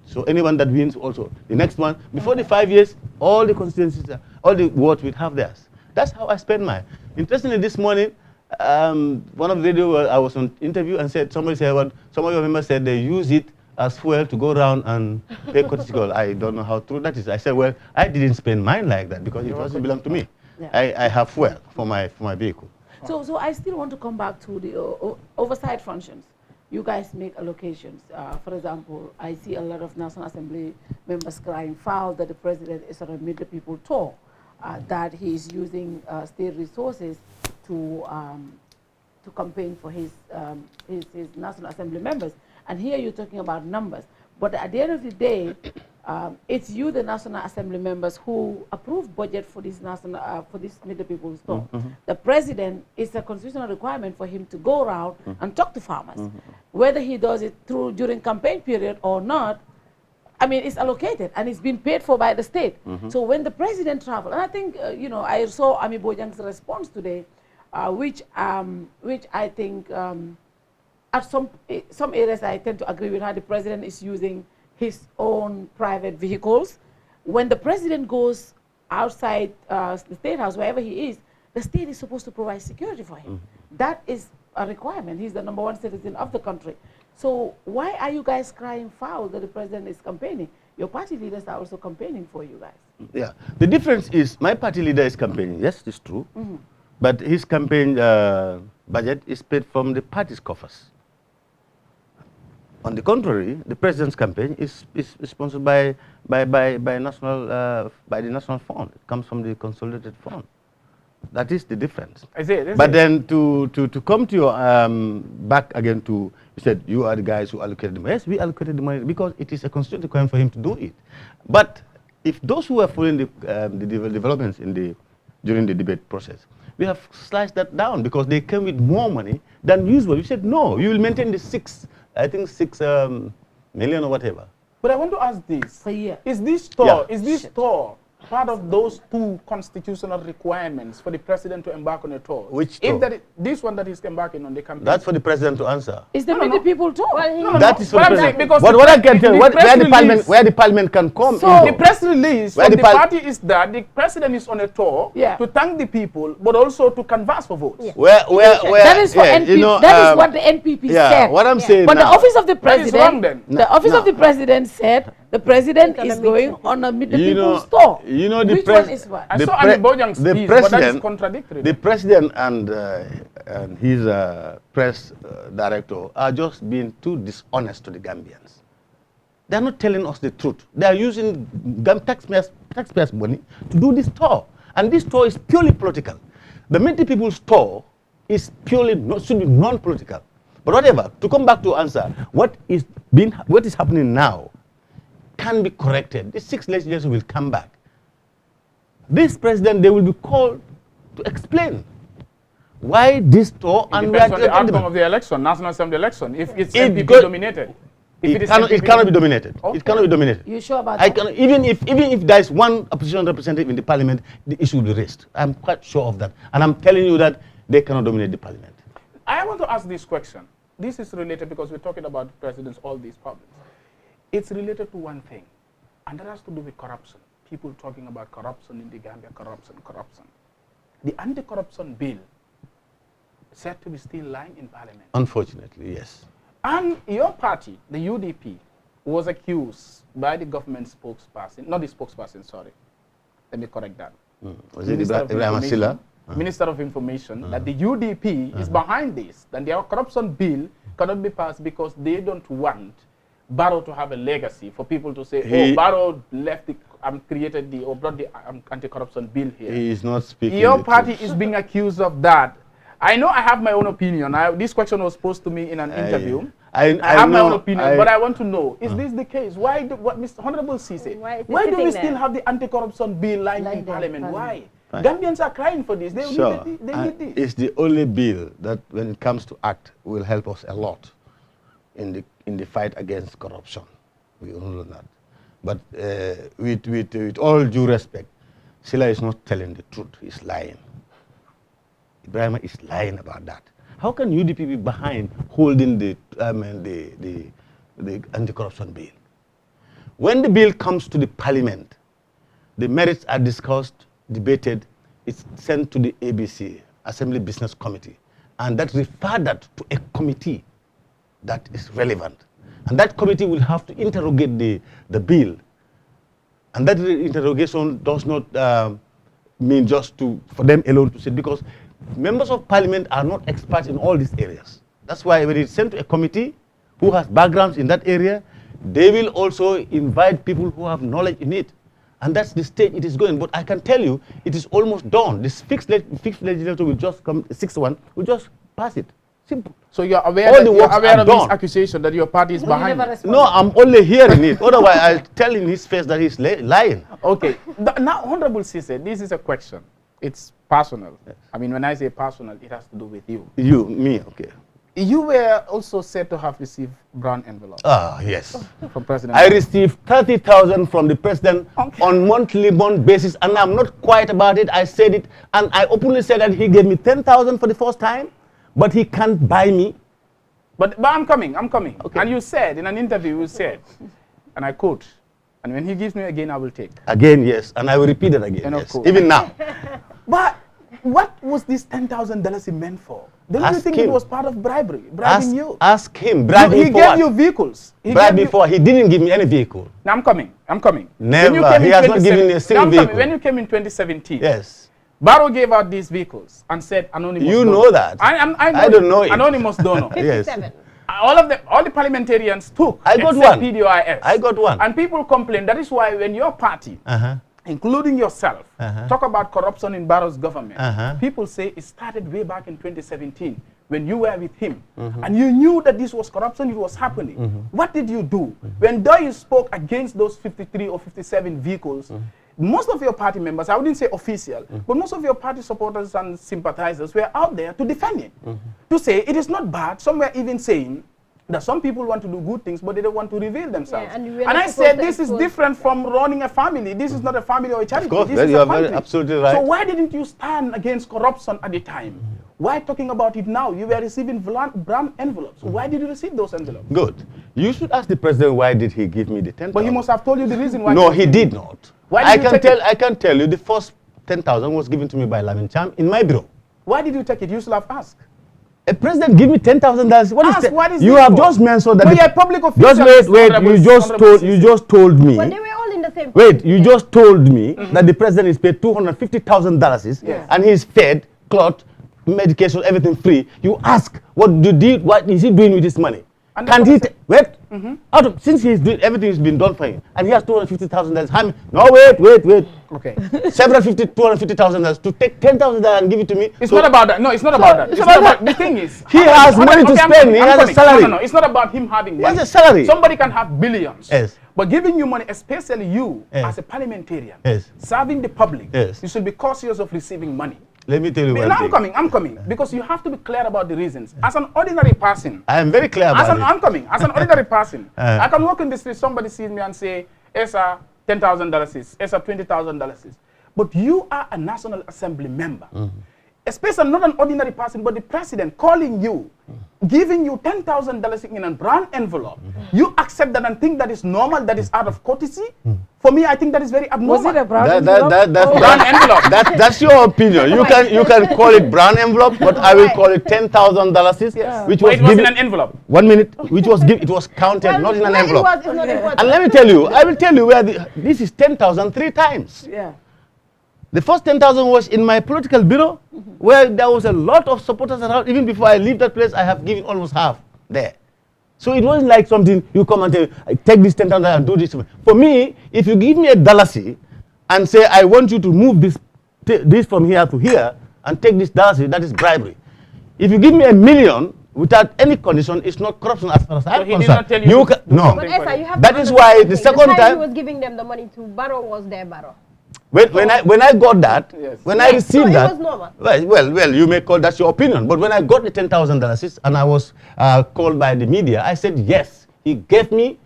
So anyone that wins also. The next one, before the 5 years, all the constituencies, all the wards will have theirs. That's how I spend mine. Interestingly, this morning, one of the radio, I was on interview and somebody said, well, some of your members said they use it as fuel to go around and pay courtesy call. I don't know how true that is. I said, well, I didn't spend mine like that because it doesn't belong to me. Yeah. I have fuel for my vehicle. So I still want to come back to the oversight functions. You guys make allocations. For example, I see a lot of National Assembly members crying foul that the president is sort of made the people talk, that he's using state resources to campaign for his National Assembly members. And here you're talking about numbers. But at the end of the day, it's you, the National Assembly members, who approve budget for this Meet the People's Talk. The president, it's a constitutional requirement for him to go around and talk to farmers. Whether he does it during campaign period or not, I mean, it's allocated and it's been paid for by the state. So when the president travels, and I think, I saw Ami Bojang's response today, which I think at some areas I tend to agree with her. The president is using his own private vehicles. When the president goes outside the State House, wherever he is, the state is supposed to provide security for him. That is a requirement. He's the #1 citizen of the country. So why are you guys crying foul that the president is campaigning? Your party leaders are also campaigning for you guys. Yeah, the difference is my party leader is campaigning. Yes, it's true. But his campaign budget is paid from the party's coffers. On the contrary, the president's campaign is sponsored by the national fund. It comes from the consolidated fund. That is the difference. But then to come to your back again to, you said you are the guys who allocated the money. Yes, we allocated the money because it is a constitutional requirement for him to do it. But if those who are following the developments during the debate process, we have sliced that down because they came with more money than usual. We said, no, you will maintain the 6 million or whatever. But I want to ask this. Per year. Is this tour part of those 2 constitutional requirements for the president to embark on a tour? Which tour? If that is, this one that he's embarking on the campaign. That's for the president to answer. Is there many people too? Well, That is for But the I'm saying president. because But what I can tell you, where the press parliament can come So the press release Where from the the pal- party is that the president is on a tour Yeah. to thank the people, but also to canvass for votes. Yeah. where That is for yeah, NPP. you know, That is what the NPP yeah, said. what I'm Yeah. saying But the now, office of the That is wrong president, then. the office of No. the president said the president It's is gonna going make on a meet the you know, people's tour. you know the Which pres- one is what? I the saw pre- Ami Bojang's the speech, but that is president- contradictory. the president and his press director are just being too dishonest to the Gambians. They're not telling us the truth. They are using taxpayers' money to do this tour. And this tour is purely political. The Madi people's tour is purely, should be non-political. But whatever, to come back to answer, what is happening now can be corrected. The 6 legislators will come back. This president, they will be called to explain why this tour It and depends on the outcome of the election, National Assembly election, if it's It NPP go- dominated. It cannot be dominated. Okay. It cannot be dominated. You sure about I that? can, even if there is one opposition representative in the parliament, the issue will be raised. I'm quite sure of that. And I'm telling you that they cannot dominate the parliament. I want to ask this question. This is related because we're talking about presidents, all these problems. It's related to one thing, and that has to do with corruption. People talking about corruption in the Gambia, corruption. The anti-corruption bill said to be still lying in parliament. Unfortunately, yes. And your party, the UDP, was accused by the government spokesperson, not the spokesperson, sorry. Let me correct that. Was it Minister of Ibrahim Information, Silla? Minister of Information, that the UDP is behind this, that their corruption bill cannot be passed because they don't want Barrow to have a legacy for people to say, oh, Barrow left the, created the, or brought the anti-corruption bill here. He is not speaking Your the party truth. is being accused of that. I know I have my own opinion. This question was posed to me in an interview. I have my own opinion, but I want to know, is this the case? Why, Mr. Honorable Ceesay, why do we still have the anti-corruption bill lying in parliament? Why? Fine. Gambians are crying for this. They Sure. need this. It's the only bill that, when it comes to act, will help us a lot in the fight against corruption. We all know that. But with all due respect, Silla is not telling the truth. He's lying. Ibrahim is lying about that. How can UDP be behind holding the anti-corruption bill? When the bill comes to the parliament, the merits are discussed, debated, it's sent to the ABC, Assembly Business Committee, and that referred that to a committee that is relevant. And that committee will have to interrogate the bill. And that interrogation does not mean just for them alone to sit, because members of parliament are not experts in all these areas. That's why when it's sent to a committee who has backgrounds in that area, they will also invite people who have knowledge in it. And that's the stage it is going. But I can tell you, it is almost done. This fixed legislature will just come, the sixth one, will just pass it. Simple. So you're aware, All that the you're works aware are of done. this accusation that your party is behind it? No, I'm only hearing it. Otherwise, I'll tell in his face that he's lying. Okay. Now, Honorable Ceesay, this is a question. It's personal. Yes. I mean, when I say personal, it has to do with you. Me, okay. You were also said to have received brown envelopes Ah, yes. from President. I received 30,000 from the president on monthly basis, and I'm not quiet about it. I said it, and I openly said that he gave me 10,000 for the first time, but he can't buy me. But I'm coming. Okay. And you said, in an interview, you said, and I quote, and when he gives me again, I will take. Again, yes, and I will repeat it again, And of yes, course. even now. But what was this $10,000 meant for? Don't you Ask think him. it was part of bribery? Bribing you? Ask him. Bribe He me for gave what? you vehicles. Bribe me for what? He didn't give me any vehicle. Now I'm coming. Never. When you came He in has not given me a 2017 single Now I'm coming. vehicle. When you came in 2017, Yes. Barrow gave out these vehicles and said anonymous You donor. know that. I I don't know it. Anonymous donor. Yes. 57. All the parliamentarians took. I got except one. PDOIS. I got one. And people complained. That is why when your party, including yourself, talk about corruption in Barrow's government, people say it started way back in 2017 when you were with him. And you knew that this was corruption, it was happening. What did you do? When Doyle spoke against those 53 or 57 vehicles, most of your party members, I wouldn't say official, but most of your party supporters and sympathizers were out there to defend it, to say it is not bad. Some were even saying that some people want to do good things, but they don't want to reveal themselves. Yeah, and I said, this is different from running a family. This is not a family or a charity. Of course, this is you a are country. very absolutely right. So why didn't you stand against corruption at the time? Why talking about it now? You were receiving brown envelopes. Why did you receive those envelopes? Good. You should ask the president why did he give me the 10,000. But he must have told you the reason why. No, he did not. Why did you take it? I can tell you the first 10,000 was given to me by Lamin Cham in my bureau. Why did you take it? You should have asked. A president give me $10,000. What is you this have for? just mentioned that. But you're a public official. Just wait. You just told me. Well, they were all in the same. Wait, you just told me that the president is paid $250,000 Yes. and he's fed, clothed, medication, everything free. You ask what is he doing with this money? And Can he wait? Mm-hmm. Since he's doing everything has been done for him, and he has $250,000. No, wait. Okay. $250,000 to take $10,000 and give it to me. It's not about that. No, it's not about that. It's about that. The thing is, He has money to spend. He has a salary. No, it's not about him having He money. has a salary. Somebody can have billions. Yes. But giving you money, especially you Yes. as a parliamentarian, Yes. serving the public, Yes. you should be cautious of receiving money. Let me tell you one Now thing. I'm coming. Because you have to be clear about the reasons. As an ordinary person, I am very clear about it. I'm coming. As an ordinary person, I can walk in the street, somebody sees me and say, ESA, $10,000, ESA, $20,000. But you are a National Assembly member. Especially not an ordinary person, but the president calling you, giving you $10,000 in a brown envelope. You accept that and think that is normal, that is out of courtesy? For me, I think that is very abnormal. Was it a brown envelope? Brown envelope. That's your opinion. You can call it brown envelope, but I will call it $10,000, Yes. which But was it was in given. an envelope. 1 minute, which was it was counted, Well, not in an where envelope. It was, it's not important. And let me tell you, I will tell you where this is 10,000 3 times. Yeah. The first 10,000 was in my political bureau, where there was a lot of supporters around. Even before I leave that place, I have given almost half there. So it wasn't like something you come and tell, take this 10,000 and do this. For me, if you give me a $1 and say, I want you to move this from here to here and take this $1, that is bribery. If you give me $1 million without any condition, it's not corruption as far as I'm he did concerned. not tell you to do No. But Esa, you have That to is understand why something. the second time time he was giving them the money to borrow was their borrow. When I got that, Yes. when I received so that, it was normal. well, you may call that's your opinion. But when I got the $10,000 and I was called by the media, I said yes. He gave me,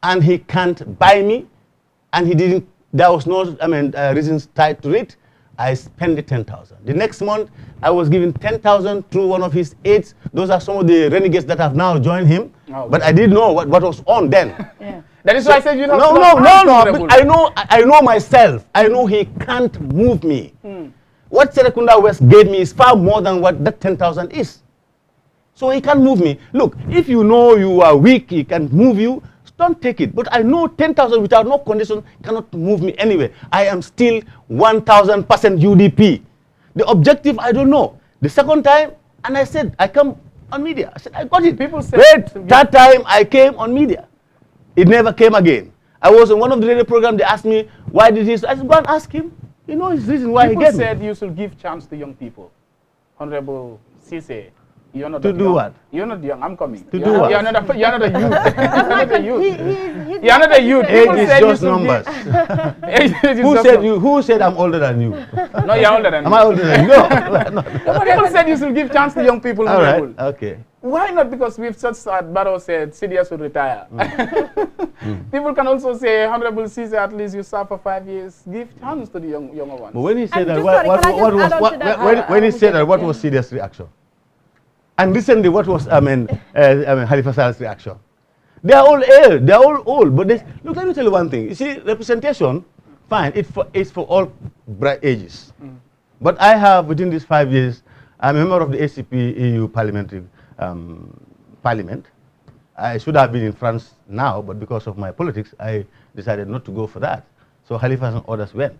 and he can't buy me, and he didn't. There was no, reasons tied to it. I spent the 10,000. The next month, I was given 10,000 through one of his aides. Those are some of the renegades that have now joined him. Oh, but I didn't know what was on then. Yeah. That is why I said you No. don't But I know myself. I know he can't move me. What Serekunda West gave me is far more than what that 10,000 is. So he can't move me. Look, if you know you are weak, he can move you. Don't take it. But I know 10,000 without no condition cannot move me anywhere. I am still 1,000% UDP. The objective, I don't know. The second time, and I said, I come on media. I said, I got it. People said, wait, that time I came on media. It never came again. I was on one of the radio programs. They asked me, why did he? I said, go and ask him. You know his reason why People he gave me. said you should give chance to young people. Honorable Ceesay, you're not To that do young. what? You're not young. I'm coming. To you're do not, what? You're not a youth. You're not a youth. He's You're not a youth. People Age is said you just should numbers. give- Who said I'm older than you? No, you're older than Am me. I older than you? No. People said you should give chance to young people. All right. Honorable. Okay. Why not? Because we've just Barrow said CDS should retire. People can also say, Honorable Ceesay, at least you serve for 5 years. Give chance to the younger ones. But when he said I'm that, just what sorry, can I just add on to that? when he said that, what was serious reaction? And recently, what was Halifa Salah's reaction? They are all old. They are all old. But look, let me tell you one thing. You see, representation, fine. It's for all bright ages. But I have within these 5 years, I'm a member of the ACP EU Parliamentary Parliament. I should have been in France now, but because of my politics, I decided not to go for that. So Halifa and others went.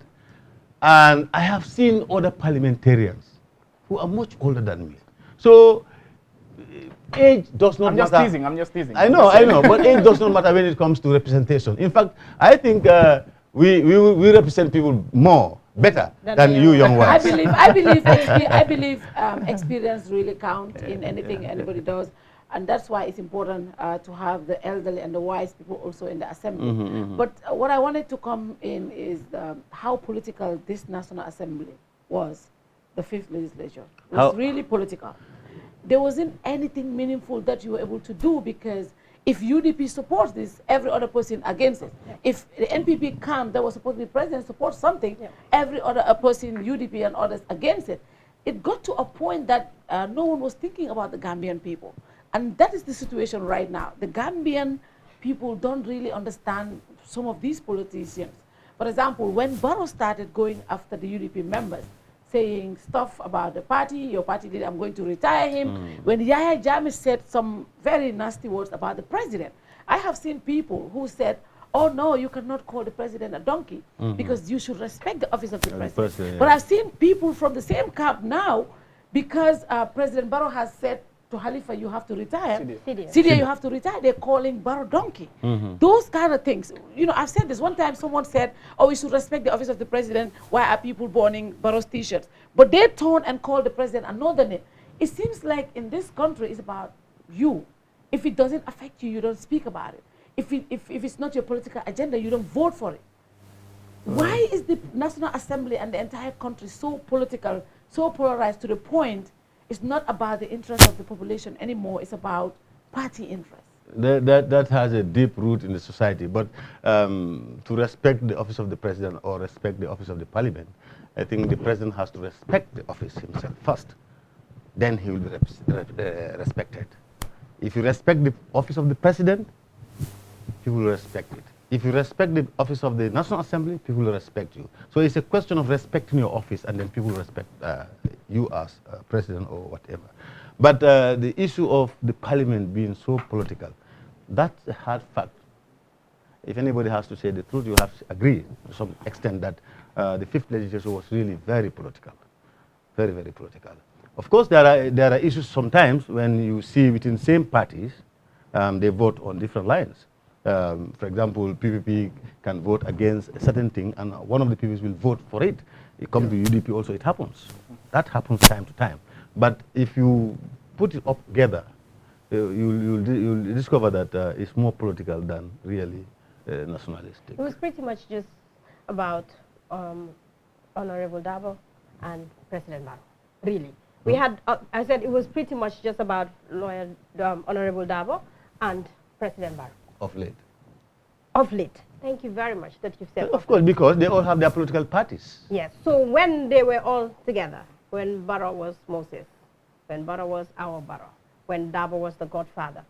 And I have seen other parliamentarians who are much older than me. So age does not matter. I'm just teasing. I know, but age does not matter when it comes to representation. In fact, I think we represent people better than you young ones. I believe experience really count in anything anybody does. And that's why it's important to have the elderly and the wise people also in the assembly. But what I wanted to come in is how political this National Assembly was, the 5th legislature. It was really political. There wasn't anything meaningful that you were able to do, because if UDP supports this, every other person against it. If the NPP comes, that was supposed to be president, supports something, every other person, UDP and others against it. It got to a point that no one was thinking about the Gambian people. And that is the situation right now. The Gambian people don't really understand some of these politicians. For example, when Barrow started going after the UDP members, saying stuff about the party, your party did, I'm going to retire him. When Yahya Jammeh said some very nasty words about the president, I have seen people who said, oh no, you cannot call the president a donkey because you should respect the office of the president. But I've seen people from the same camp now, because President Barrow has said to Halifa, you have to retire. Sidia, you have to retire. They're calling Barrow donkey. Those kind of things. You know, I've said this. One time someone said, oh, we should respect the office of the president. Why are people burning Barrow's T-shirts? But they turn and call the president another name. It seems like in this country, it's about you. If it doesn't affect you, you don't speak about it. If it's not your political agenda, you don't vote for it. Why is the National Assembly and the entire country so political, so polarized to the point it's not about the interest of the population anymore, it's about party interest? That has a deep root in the society. But to respect the office of the president or respect the office of the parliament, I think the president has to respect the office himself first. Then he will be respected. If you respect the office of the president, people will respect it. If you respect the office of the National Assembly, people will respect you. So it's a question of respecting your office, and then people respect you as president or whatever. But the issue of the parliament being so political, that's a hard fact. If anybody has to say the truth, you have to agree to some extent that the 5th legislature was really very political, very, very political. Of course, there are issues sometimes when you see within same parties, they vote on different lines. For example, PPP can vote against a certain thing, and one of the PPPs will vote for it. It comes to UDP also, it happens. That happens time to time. But if you put it up together, you'll discover that it's more political than really nationalistic. It was pretty much just about Honorable Dabo and President Barrow, really. We had, I said it was pretty much just about Honorable Dabo and President Barrow. Of late. Of late. Thank you very much that you said. Of course, because they all have their political parties. Yes. So when they were all together, when Barrow was Moses, when Barrow was our Barrow, when Dabo was the godfather,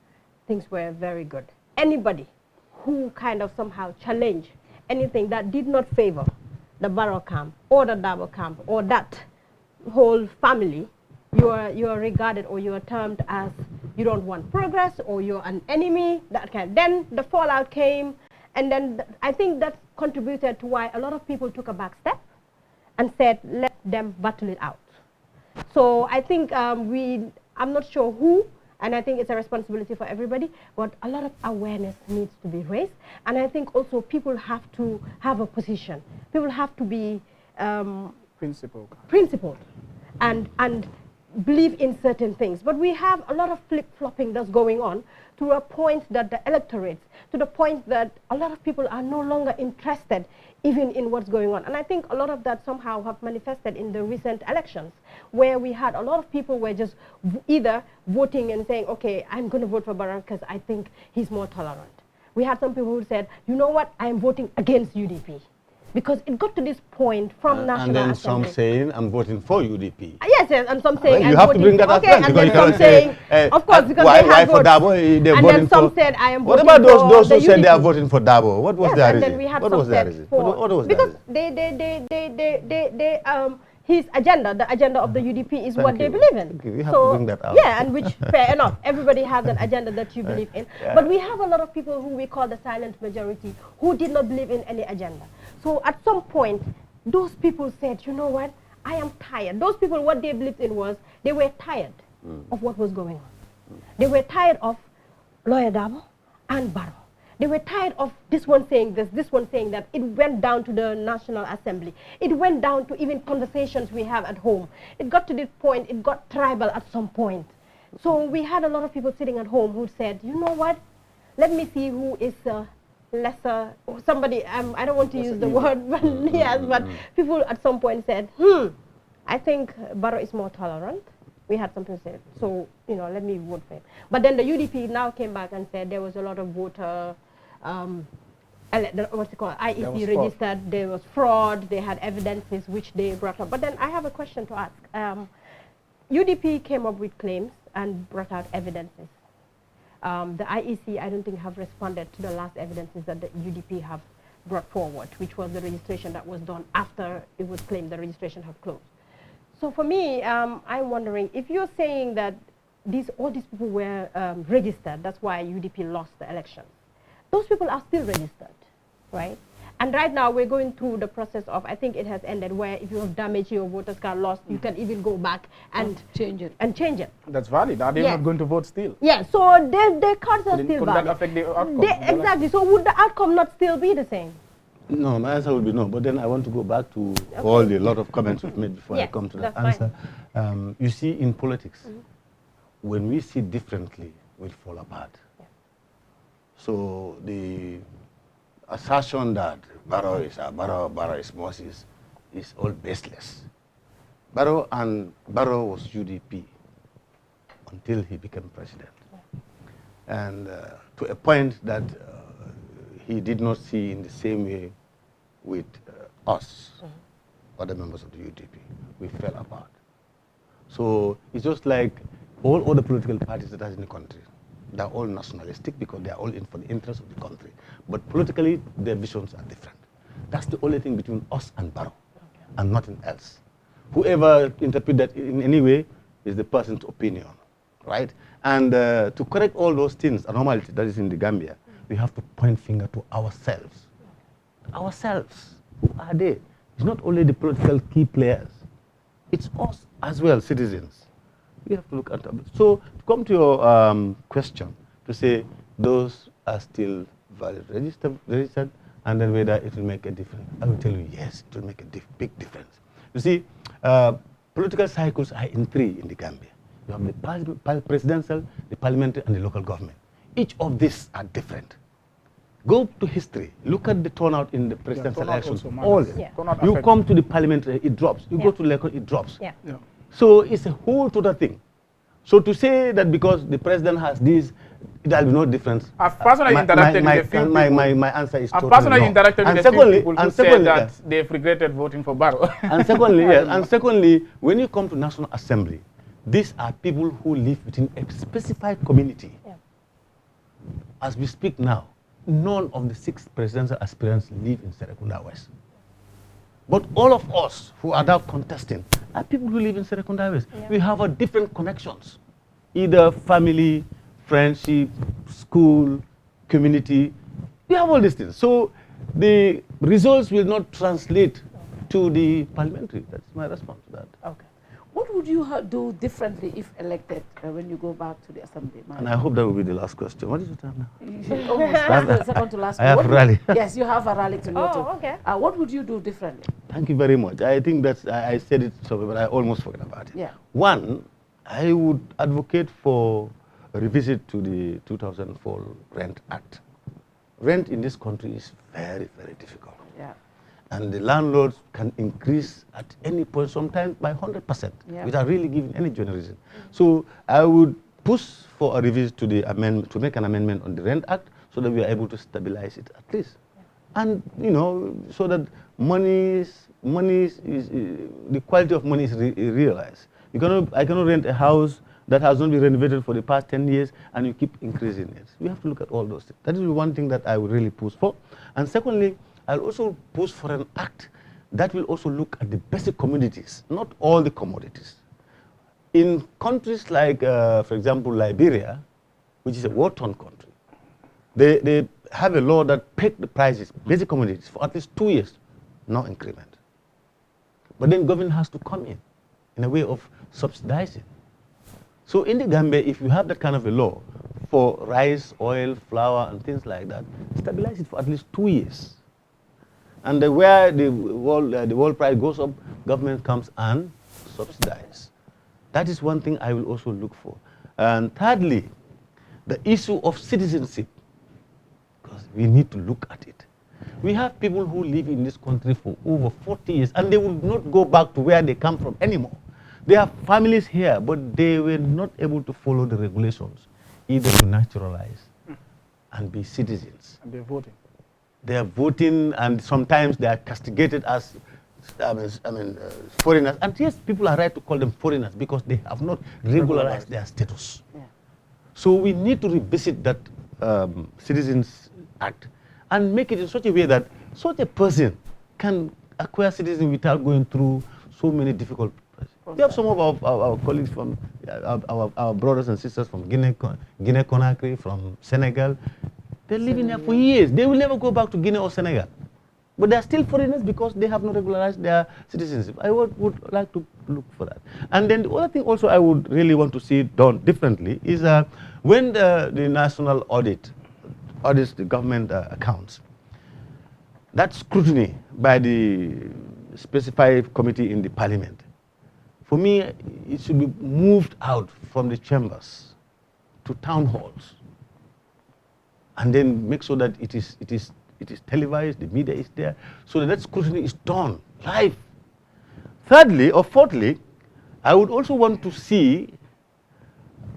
things were very good. Anybody who kind of somehow challenged anything that did not favor the Barrow camp or the Dabo camp or that whole family, you are regarded, or you are termed as you don't want progress, or you're an enemy. That kind. Then the fallout came, and then I think that contributed to why a lot of people took a back step and said, let them battle it out. So I think I'm not sure who, and I think it's a responsibility for everybody, but a lot of awareness needs to be raised, and I think also people have to have a position. People have to be principled and believe in certain things. But we have a lot of flip-flopping that's going on to a point that the electorate, to the point that a lot of people are no longer interested even in what's going on. And I think a lot of that somehow have manifested in the recent elections, where we had a lot of people were just either voting and saying, okay, I'm going to vote for Barrow because I think he's more tolerant. We had some people who said, you know what, I am voting against UDP. Because it got to this point from National And then Assembly. some saying, I'm voting for UDP. Yes, yes, and some saying, you have to bring that up. Okay, and then some saying, of course, because why, they have for votes. Dabo, they're And voting then some for, said, I am what voting about those for who the said they are UDP? voting for Dabo? What was Yes, their and reason? then we had What some was their said reason? for, What was their because reason? his agenda, the agenda of the UDP is what they you. believe in. Thank you. We have So, to bring that out. yeah, and which, fair enough, everybody has an agenda that you believe in. Yeah. But we have a lot of people who we call the silent majority who did not believe in any agenda. So at some point, those people said, you know what, I am tired. Those people, what they believed in was, they were tired of what was going on. They were tired of Lawyer Dabo and Barrow. They were tired of this one saying this one saying that. It went down to the National Assembly. It went down to even conversations we have at home. It got to this point, it got tribal at some point. So we had a lot of people sitting at home who said, you know what, let me see who is lesser, or somebody, I don't want to use the word, but yes, but people at some point said, I think Barrow is more tolerant. We had something to say, so, you know, let me vote for him. But then the UDP now came back and said there was a lot of voter, what's it called, IEC registered, there was fraud, they had evidences which they brought up. But then I have a question to ask. UDP came up with claims and brought out evidences. The IEC, I don't think, have responded to the last evidences that the UDP have brought forward, which was the registration that was done after it was claimed the registration had closed. So for me, I'm wondering, if you're saying that all these people were registered, that's why UDP lost the election, those people are still registered, right? And right now we're going through the process of, I think it has ended, where if you have damaged your voters card lost, you can even go back and change it. That's valid. Are they not going to vote still? Yeah, so their cards are still valid. Could that affect the outcome? Exactly. So would the outcome not still be the same? No, my answer would be no. But then I want to go back to all the lot of comments we've made before I come to that answer. You see, in politics, when we see differently, we fall apart. Yeah. So the assertion that Barrow is Moses is all baseless. Barrow was UDP until he became president. Yeah. And to a point that he did not see in the same way with us, other members of the UDP. We fell apart. So it's just like all other political parties that are in the country. They're all nationalistic because they're all in for the interest of the country. But politically, their visions are different. That's the only thing between us and Barrow, and nothing else. Whoever interprets that in any way is the person's opinion, right? And to correct all those things, abnormality that is in the Gambia, we have to point finger to ourselves. Ourselves, who are they? It's not only the political key players. It's us as well, citizens. We have to look at them. So to come to your question, to say those are still valid, registered, and then whether it will make a difference, I will tell you yes, it will make a big difference. You see, political cycles are in three in the Gambia. You have the presidential, the parliamentary, and the local government. Each of these are different. Go to history. Look at the turnout in the presidential elections. You come to the parliamentary, it drops. You go to local, it drops. So it's a whole total thing. So to say that because the president has this, there will be no difference. I've personally interacted with a few people. My answer is I've totally personally no. interacted with a few people who said that they've regretted voting for Barrow. And secondly, and secondly, when you come to National Assembly, these are people who live within a specified community. As we speak now, none of the 6 presidential aspirants live in Serekunda West. But all of us who are now contesting are people who live in Serekunda West. We have a different connections, either family, friendship, school, community. We have all these things. So the results will not translate to the parliamentary. That's my response to that. Okay. What would you do differently if elected when you go back to the assembly? And I hope that will be the last question. What is the time now? Almost the second to last. I have a rally. Yes, you have a rally to go to. Okay. What would you do differently? Thank you very much. I think that's, I said it somewhere, but I almost forgot about it. Yeah. One, I would advocate for a revisit to the 2004 Rent Act. Rent in this country is very, very difficult. Yeah. And the landlords can increase at any point, sometimes by 100%, without really giving any genuine reason. So I would push for a revision to the amendment, to make an amendment on the Rent Act, so that we are able to stabilize it at least. And you know, so that the quality of money is realized. I cannot rent a house that has not been renovated for the past 10 years, and you keep increasing it. We have to look at all those things. That is one thing that I would really push for. And secondly, I'll also push for an act that will also look at the basic commodities, not all the commodities. In countries like, for example, Liberia, which is a war-torn country, they have a law that pegs the prices, basic commodities, for at least 2 years, no increment. But then government has to come in a way of subsidizing. So in the Gambia, if you have that kind of a law for rice, oil, flour, and things like that, stabilize it for at least 2 years. And where the world price goes up, government comes and subsidizes. That is one thing I will also look for. And thirdly, the issue of citizenship, because we need to look at it. We have people who live in this country for over 40 years, and they will not go back to where they come from anymore. They have families here, but they were not able to follow the regulations, either to naturalize and be citizens. And they're voting. They are voting, and sometimes they are castigated as foreigners. And yes, people are right to call them foreigners because they have not regularized their status. Yeah. So we need to revisit that Citizens Act and make it in such a way that such a person can acquire citizenship without going through so many difficult processes. We have some of our colleagues from, our brothers and sisters from Guinea-Conakry, from Senegal. They're living there for years. They will never go back to Guinea or Senegal. But they're still foreigners because they have not regularized their citizenship. I would like to look for that. And then the other thing also I would really want to see done differently is when the national audits the government accounts, that scrutiny by the specified committee in the parliament, for me, it should be moved out from the chambers to town halls, and then make sure that it is televised, the media is there, so that scrutiny is done live. Thirdly or fourthly, I would also want to see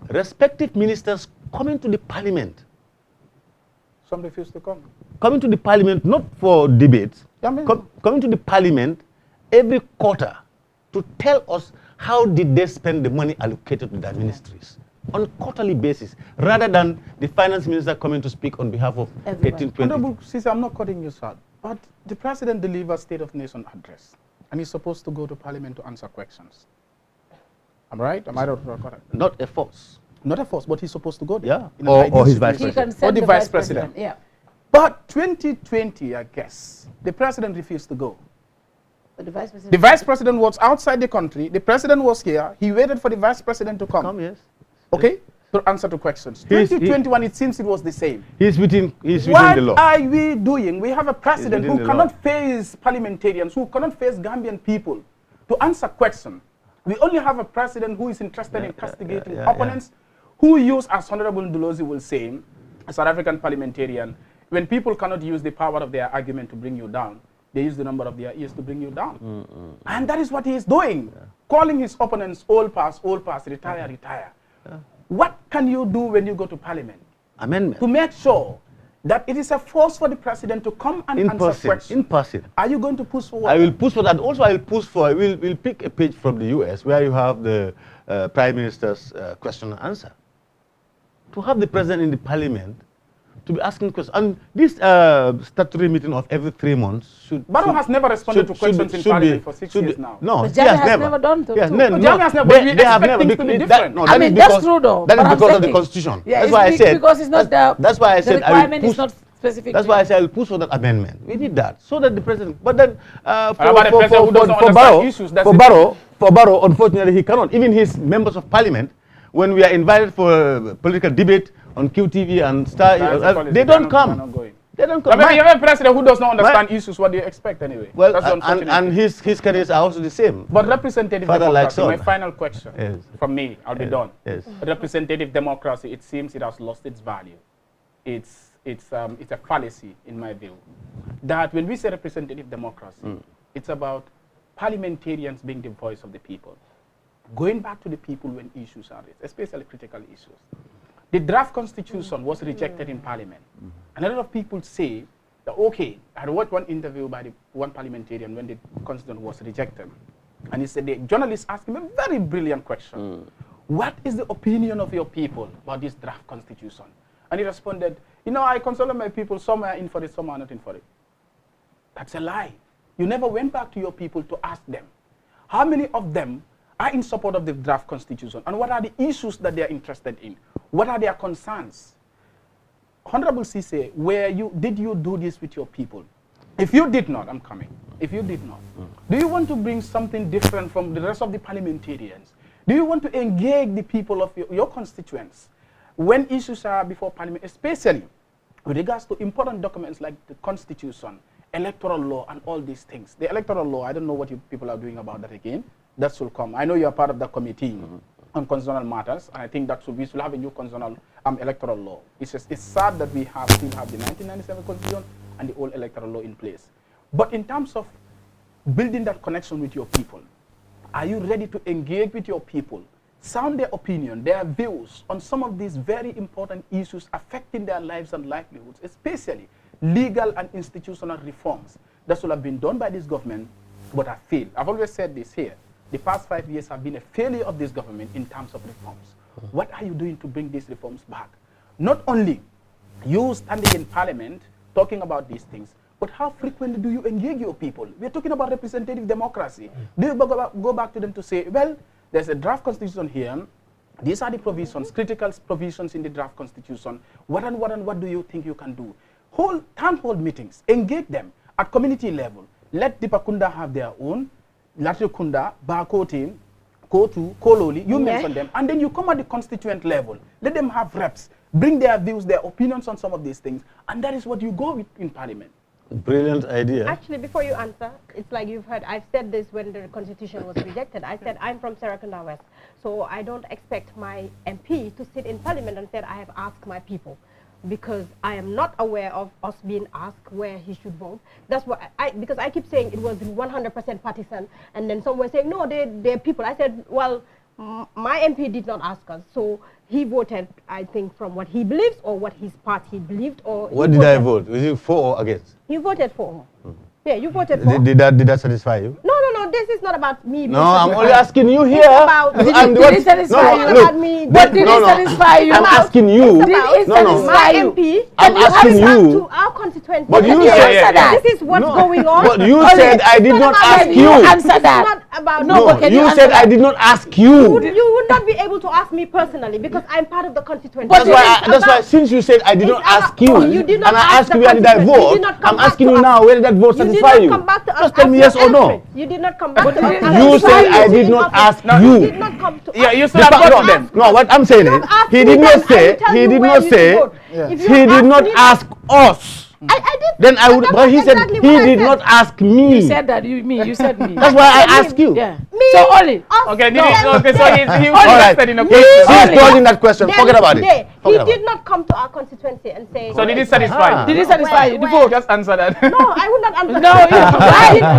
respective ministers coming to the parliament. Some refuse to come. Coming to the parliament, not for debates, Yeah, coming to the parliament every quarter to tell us how did they spend the money allocated to their ministries on a quarterly basis, rather than the finance minister coming to speak on behalf of 1820. Honorable Ceesay, I'm not cutting you short, but the president delivers State of Nation address, and he's supposed to go to parliament to answer questions. Am I right? Am I not correct? Not a force. Not a force, but he's supposed to go there. Yeah, In an or ideal his vice situation. He can president. send Or the vice president. president. Yeah. But 2020, I guess, the president refused to go. But the vice president. The vice president was outside the country. The president was here. He waited for the vice president to come. Yes. Okay? To answer to questions. He's- 2021, it seems it was the same. He's within the What law. are we doing? We have a president who within the cannot law. face parliamentarians, who cannot face Gambian people to answer questions. We only have a president who is interested in castigating opponents, who use, as Honorable Ndolozi will say, a South African parliamentarian, when people cannot use the power of their argument to bring you down, they use the number of their ears to bring you down. And that is what he is doing, calling his opponents old pass, retire, retire. What can you do when you go to parliament? Amendment. To make sure that it is a force for the president to come and answer questions. In person. Are you going to push for what? I will push for that. Also, I will push for, we'll pick a page from the US where you have the Prime Minister's question and answer. To have the president in the parliament to be asking questions. And this statutory meeting of every 3 months should... Barrow has never responded to questions in parliament for 6 years now. No, But he has Jammeh has never done so, Yes, too. no, No, no, Jammeh has never, they, but we they have expect never. things to be That, different. no, I that mean, is that's because, true though, that but is I'm because of the saying- Constitution. Yeah, That's why I said... because it's not that's why I the said I will requirement push... is not specific. That's why I said I will push for that amendment. We need that so that the president. But then about the president who doesn't understand issues, that's it. For Barrow, unfortunately, he cannot. Even his members of parliament, when we are invited for political debate on QTV and Star, they don't come. They don't come. But if you have a president who does not understand issues, what do you expect anyway? Well, that's unfortunate. and his candidates are also the same. But representative Father like democracy, son. my final question Yes. from me, I'll be done. Yes. Representative democracy, it seems it has lost its value. It's a fallacy, in my view, that when we say representative democracy, it's about parliamentarians being the voice of the people, going back to the people when issues are raised, especially critical issues. The draft constitution was rejected in parliament. And a lot of people say that, okay, I watched one interview by one parliamentarian when the constitution was rejected. And he said, the journalist asked him a very brilliant question. What is the opinion of your people about this draft constitution? And he responded, you know, I consulted my people, some are in for it, some are not in for it. That's a lie. You never went back to your people to ask them, how many of them are in support of the draft constitution? And what are the issues that they are interested in? What are their concerns? Honorable Ceesay, did you do this with your people? If you did not, I'm coming. If you did not, do you want to bring something different from the rest of the parliamentarians? Do you want to engage the people of your constituents when issues are before parliament, especially with regards to important documents like the constitution, electoral law, and all these things? The electoral law, I don't know what you people are doing about that again. That will come. I know you are part of that committee. on constitutional matters, and I think that we should have a new constitutional electoral law. It's sad that we still have the 1997 constitution and the old electoral law in place. But in terms of building that connection with your people, are you ready to engage with your people, sound their opinion, their views on some of these very important issues affecting their lives and livelihoods, especially legal and institutional reforms that should have been done by this government but have failed? I've always said this here. The past 5 years have been a failure of this government in terms of reforms. What are you doing to bring these reforms back? Not only you standing in parliament talking about these things, but how frequently do you engage your people? We're talking about representative democracy. Do you go back to them to say, well, there's a draft constitution here. These are the provisions, critical provisions in the draft constitution. What do you think you can do? Town hall meetings, engage them at community level. Let Dipakunda have their own. Latrikunda, Bakotin, Kotu, Kololi, you mention them, and then you come at the constituent level. Let them have reps, bring their views, their opinions on some of these things, and that is what you go with in parliament. Brilliant idea. Actually, before you answer, it's like you've heard, I've said this when the constitution was rejected. I said, I'm from Serekunda West, so I don't expect my MP to sit in parliament and say, I have asked my people, because I am not aware of us being asked where he should vote. That's what because I keep saying it was 100% partisan, and then some were saying, no, they're people. I said, well, my MP did not ask us, so he voted, I think, from what he believes or what his party believed. Or what did I vote? Was it for or against? He voted for. Yeah, you voted for. Did that satisfy you? No, this is not about me. No, I'm only asking you here. It's about, did it satisfy you? About me. What did it satisfy you? I'm asking you. Did it satisfy you? MP, I'm asking you. To our constituency. But you said this is what's going on. But you said I did not ask you. Answer that. It's not about no, you said I did not ask you. You would not be able to ask me personally because I'm part of the constituency. That's why since you said I did not ask you, and I asked you where did I vote, I'm asking you now where did that vote satisfy you? Just tell me yes or no. You did not come back to us. You said I did not ask you. You did not come to us. Yeah, you still have got them. No, what I'm saying is, he did not say, he did not ask us. I did. Then I would, but he said he did not ask me. You said that, you said me. That's why I asked you. Yeah. Me. So only. Okay, so he All right. interested in a He's question. dodging that question. Forget about it. He did not come to our constituency and say. So did it satisfy you? Did it satisfy you? The vote. Just answer that. No, I would not answer. No,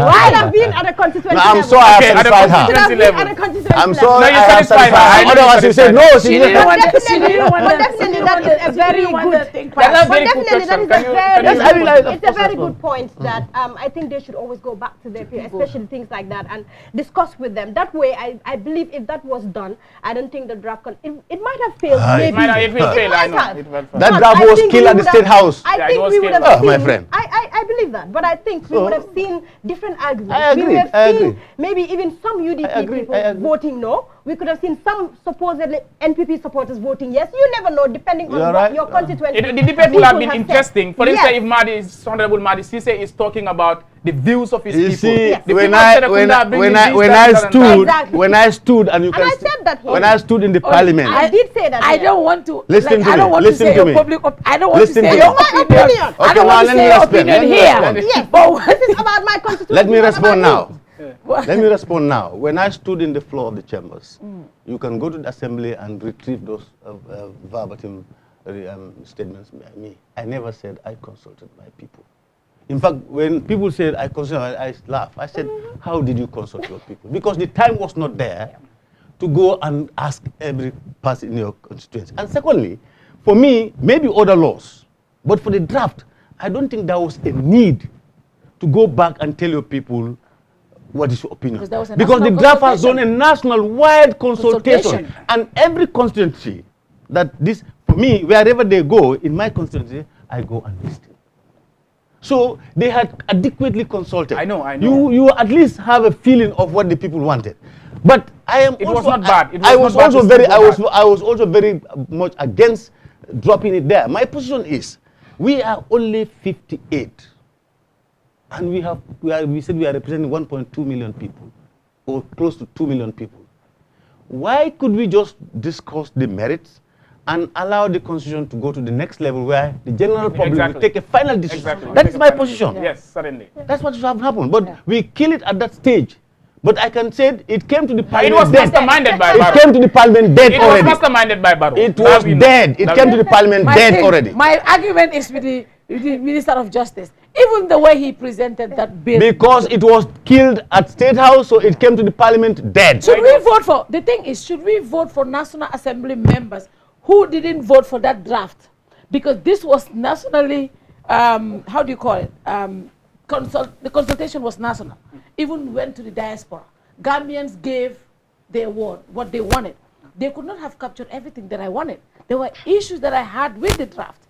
why have been at a constituency No, I'm level? sorry I Okay, at the satisfied her. constituency level. At a constituency I'm level. sorry No, you I am satisfied her. satisfied. I Otherwise she said no, she didn't. didn't want But She didn't want definitely that is a very good. That's a very good Definitely that is question. a very. It's a very possible. good point that I think they should always go back to their peers, especially things like that, and discuss with them. That way, I believe if that was done, I don't think the draft it might have failed. Maybe It will fail, I know. have. It will fail. That But draft I was think killed we at the would State have- House. I Yeah, it think was we would have killed. seen. My friend. I believe that, but I think we would have seen different arguments. I agree, We would have I seen agree. maybe even some UDP I agree, people I agree. voting no. We could have seen some supposedly NPP supporters voting yes. You never know, depending on You're what right. your constituency. The debate would have been people interesting. For said. instance, Yes. if Honorable Madi Ceesay is talking about the views of his You people. see, Yes. The when people of Serekunda are bringing this, I that, and that. stood, Exactly. when I stood, and you And can I see- said that here. when I stood in the parliament, I did say that. I here. don't want to. Listen to I don't me, want listen to say to your me. public. I don't want Listen to to say me. your My opinion. opinion. I Okay, don't now want to let me say your respond, opinion let me here. respond. Yes, But this is about my constituency. let me not respond about now. you. Let me respond now. When I stood in the floor of the chambers, you can go to the assembly and retrieve those verbatim statements by me. I never said I consulted my people. In fact, when people said I consulted, I laugh. I said, how did you consult your people? Because the time was not there to go and ask every person in your constituency. And secondly, for me, maybe other laws, but for the draft, I don't think there was a need to go back and tell your people what is your opinion. Because the draft has done a national-wide consultation. And every constituency that this, for me, wherever they go, in my constituency, I go and listen. So they had adequately consulted. I know. You at least have a feeling of what the people wanted. But I am It also, was not bad. I was also very much against dropping it there. My position is, we are only 58. And we said we are representing 1.2 million people, or close to 2 million people. Why could we just discuss the merits and allow the constitution to go to the next level where the general public will take a final decision? Exactly. That is my position. Yes, certainly. That's what should have happened. But we kill it at that stage But I can say it came to the It parliament was dead. masterminded by It Barrow. came to the parliament dead It already. was masterminded by Barrow. It was dead. It came to the parliament dead already. My argument is with the Minister of Justice. Even the way he presented that bill. Because it was killed at State House, so it came to the parliament dead. Should we vote for, the thing is, should we vote for National Assembly members who didn't vote for that draft? Because this was nationally, how do you call it? The consultation was national. Even went to the diaspora. Gambians gave their word, what they wanted. They could not have captured everything that I wanted. There were issues that I had with the draft.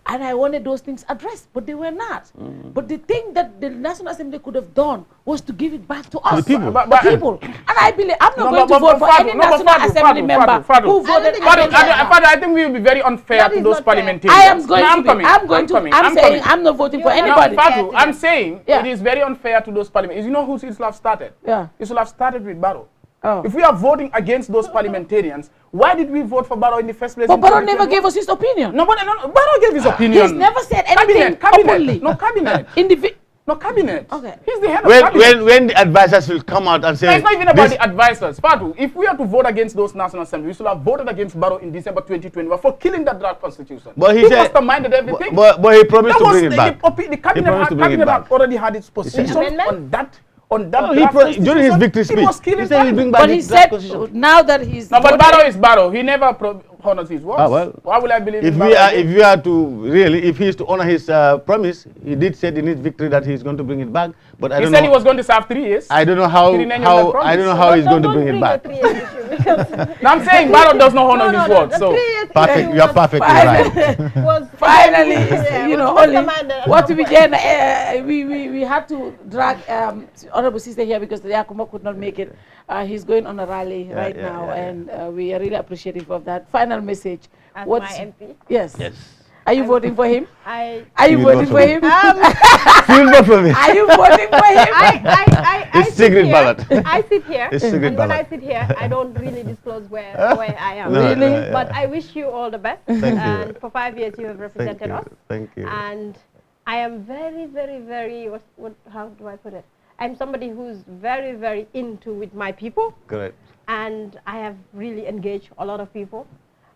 And I wanted those things addressed, but they were not. But the thing that the National Assembly could have done was to give it back to us, the people. the people. And I believe, I'm not going to vote for any National Assembly member who voted against that. I think we will be very unfair to those parliamentarians. I am going to be, I'm saying I'm not voting for anybody. Fatu, I'm saying Yeah. it is very unfair to those parliamentarians. You know who it should have started? Yeah. It should have started with Barrow. Oh. If we are voting against those parliamentarians, why did we vote for Barrow in the first place? But Barrow never gave us his opinion. No, Barrow gave his opinion. He's never said anything openly. No cabinet. No cabinet. Okay. He's the head of cabinet. When the advisors will come out and say, No, it's not even about the advisors. Fatu, if we are to vote against those National Assembly, we should have voted against Barrow in December 2021 for killing that draft constitution. But he said, masterminded everything. but he promised to bring it back. The cabinet had already had its position on that. During his victory speech, he said he'll bring back But he the draft said constitution. now that he's No, but Barrow is Barrow. He never honors his words. Ah, well. Why will I believe If in we Barrow are, again? if we are to really, if he is to honor his promise, he did say in his victory that he's going to bring it back. But I He don't said know. he was going to serve 3 years. I don't know how. He reneged on that I don't know promise. how he's going to bring it back. Now I'm saying Barrow does not honor his word. So Perfect. You are perfectly right. finally, you know, only what we can, we had to drag Honorable Ceesay here because the Yakuma could not make it. He's going on a rally right now, and we are really appreciative of that. Final message. As What's my MP. Yes. Yes. Are you voting for him? Are you voting for him? Feel good for me. Are you voting for him? It's secret ballot. I sit here, It's secret and when I ballot. sit here, I don't really disclose where I am. No, Really? yeah. But I wish you all the best. Thank you. And for 5 years, you have Thank represented you. us. Thank you. And I am very, very, very, how do I put it? I'm somebody who's very, very into with my people. Correct. And I have really engaged a lot of people.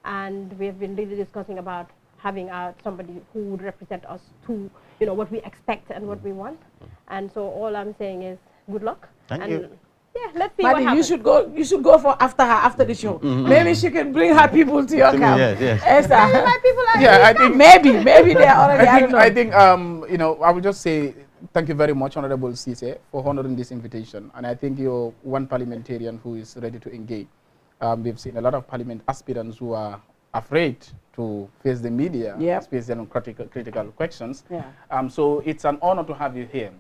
And we have been really discussing about having somebody who would represent us to, you know, what we expect and what we want. And so all I'm saying is good luck. Thank you. Yeah, let's see what Madi, happens. you should go for after the show. Maybe she can bring her people to your camp. Yes. Esther. My people are yeah, I think Maybe they are already. I think you know, I would just say thank you very much, Honorable Ceesay, for honoring this invitation. And I think you're one parliamentarian who is ready to engage. We've seen a lot of parliament aspirants who are afraid to face the media, especially on critical questions. Yeah. So it's an honor to have you here.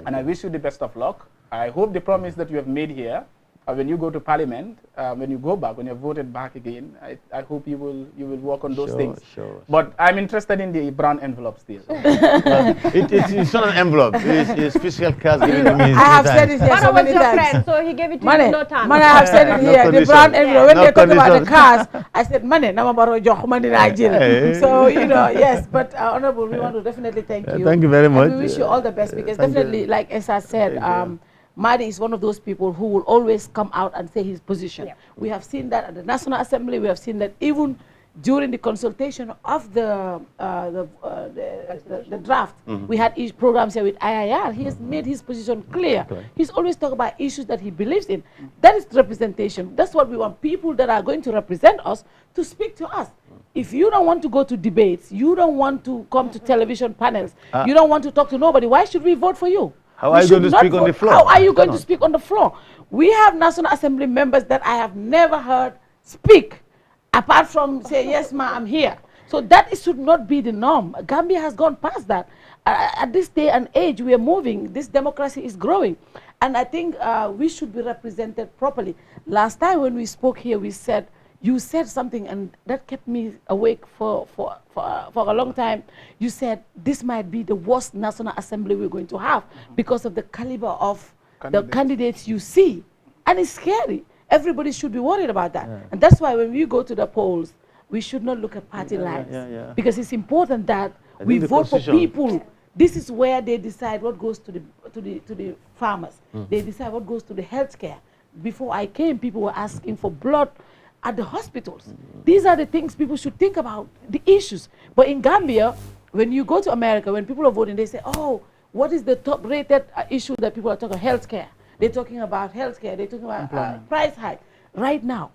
And I wish you the best of luck. I hope the promise that you have made here, when you go to Parliament, when you go back, when you're voted back again, I hope you will work on those things. Sure. But I'm interested in the brown envelope still. It's not an envelope. It's physical cash given to me. I have said it here so Mano was many your times. friend, so he gave it to Money, you no time. I have said it No here. The condition. brown envelope. When No they talk about the condition. cars, I said money. Now money Hey. So you know, yes. But Honorable, we want to definitely thank you. Thank you very And much. we wish you all the best because Thank definitely, you. like Esa said, Madi is one of those people who will always come out and say his position. Yeah. We have seen that at the National Assembly. We have seen that even during the consultation of the draft. We had each programs here with IIR. He has made his position clear. Correct. He's always talking about issues that he believes in. That is representation. That's what we want, people that are going to represent us to speak to us. If you don't want to go to debates, you don't want to come to television panels, you don't want to talk to nobody, why should we vote for you? How We are you should going to not speak on vote. the floor? How are you going to Cannot. speak on the floor? We have National Assembly members that I have never heard speak, apart from say, yes, ma, I'm here. So that should not be the norm. Gambia has gone past that. At this day and age, we are moving. This democracy is growing. And I think we should be represented properly. Last time when we spoke here, we said, you said something, and that kept me awake for a long time. You said this might be the worst National Assembly we're going to have because of the caliber of the candidates you see. And it's scary. Everybody should be worried about that. And that's why when we go to the polls, we should not look at party lines. Because it's important that we the vote for constitution- people This is where they decide what goes to the farmers. They decide what goes to the healthcare. Before I came, people were asking for blood at the hospitals. These are the things people should think about, the issues. But in Gambia, when you go to America, when people are voting, they say, oh, what is the top rated issue that people are talking about? Healthcare. They're talking about healthcare. They're talking about price hike. Right now,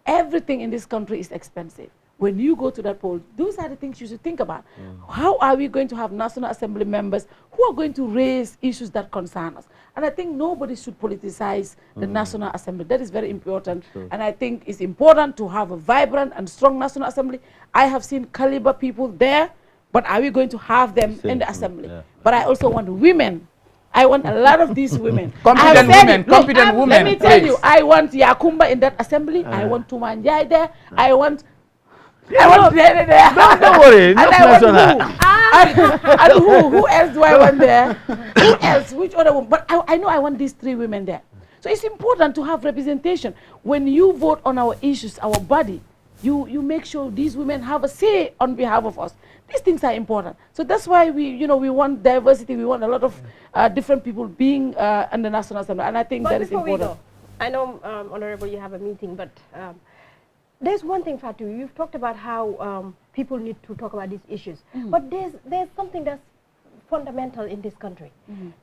everything in this country is expensive. When you go to that poll, those are the things you should think about. How are we going to have National Assembly members who are going to raise issues that concern us? And I think nobody should politicize the National Assembly. That is very important. And I think it's important to have a vibrant and strong National Assembly. I have seen caliber people there, but are we going to have them in the Assembly? But I also want women. I want a lot of these women. Competent women. Let me tell you, I want Yakumba in that Assembly. I want Tumanjai there. I want Dede there. Don't worry. And who else do I want there? Who else? Which other one? But I know I want these 3 women there. So it's important to have representation. When you vote on our issues, our body, you make sure these women have a say on behalf of us. These things are important. So that's why we want diversity. We want a lot of different people being in the National Assembly. And I think that is important. I know, Honorable, you have a meeting, but there's one thing, Fatou. You've talked about how people need to talk about these issues. But there's something that's fundamental in this country.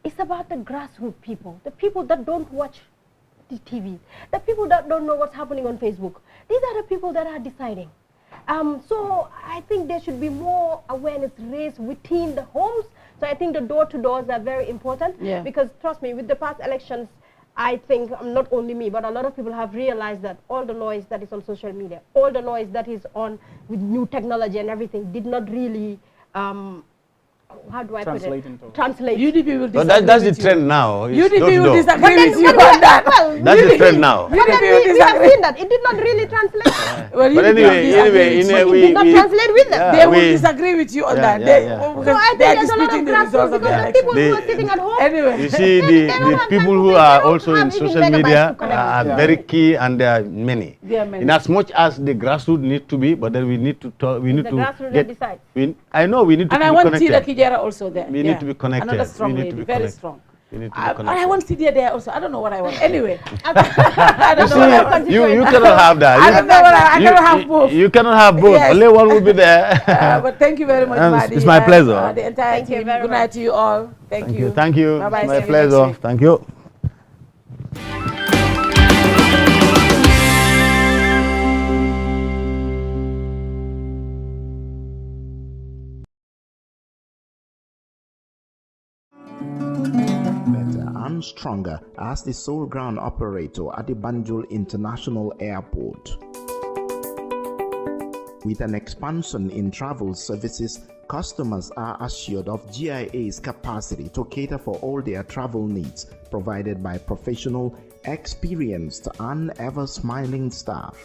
It's about the grassroots people, the people that don't watch the TV, the people that don't know what's happening on Facebook. These are the people that are deciding. So I think there should be more awareness raised within the homes. So I think the door-to-doors are very important. Because trust me, with the past elections, I think not only me, but a lot of people have realized that all the noise that is on social media, all the noise that is on with new technology and everything did not really, how do I put it? Translate. UDP will disagree. But that's the trend now. UDP will disagree with you on that. That's the trend now. But then we have seen that. It did not really translate. Well, But anyway, it did not translate with them. They will disagree with you on that. So I think there's a lot of grassroots because the people who are sitting at home. Anyway. You see, the people who are also in social media are very key, and there are many. In as much as the grassroots need to be, but then we need to talk. We need to get. I know we need to be connected. And I want Tida also there. We need to be connected. Another strong lady, very connected. strong. We need to be connected. I want Sidia there also. I don't know what I want. Anyway. You cannot have that. I don't know what I cannot have both. You cannot have both. Yes. Only one will be there. But thank you very much, Madi. It's my pleasure. The entire team. Good night to you all. Thank you. Thank you. Bye-bye. It's my pleasure. Thank you. And stronger as the sole ground operator at the Banjul International Airport. With an expansion in travel services, customers are assured of GIA's capacity to cater for all their travel needs, provided by professional, experienced, and ever-smiling staff.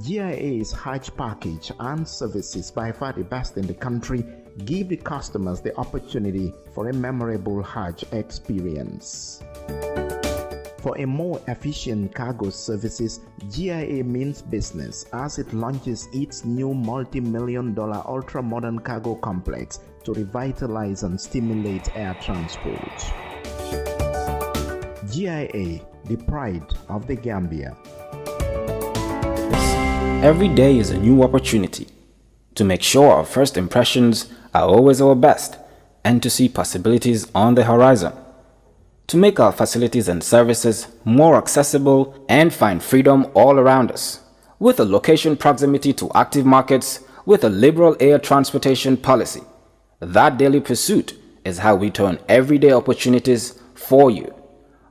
GIA's Hajj package and services, by far the best in the country, give the customers the opportunity for a memorable Hajj experience. For a more efficient cargo services, GIA means business as it launches its new multi-million-dollar ultra-modern cargo complex to revitalize and stimulate air transport. GIA, the pride of the Gambia. Every day is a new opportunity to make sure our first impressions are always our best and to see possibilities on the horizon. To make our facilities and services more accessible and find freedom all around us. With a location proximity to active markets with a liberal air transportation policy. That daily pursuit is how we turn everyday opportunities for you.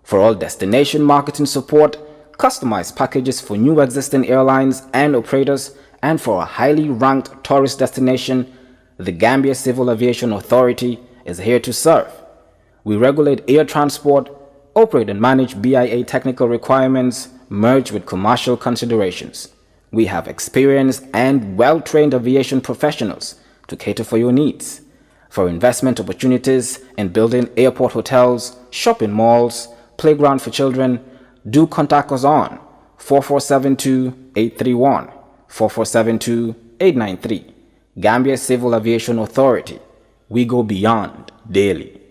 For all destination marketing support, customized packages for new existing airlines and operators, and for a highly ranked tourist destination, the Gambia Civil Aviation Authority is here to serve. We regulate air transport, operate and manage BIA technical requirements merged with commercial considerations. We have experienced and well-trained aviation professionals to cater for your needs. For investment opportunities in building airport hotels, shopping malls, playground for children, do contact us on 4472-831, 4472-893. Gambia Civil Aviation Authority, we go beyond daily.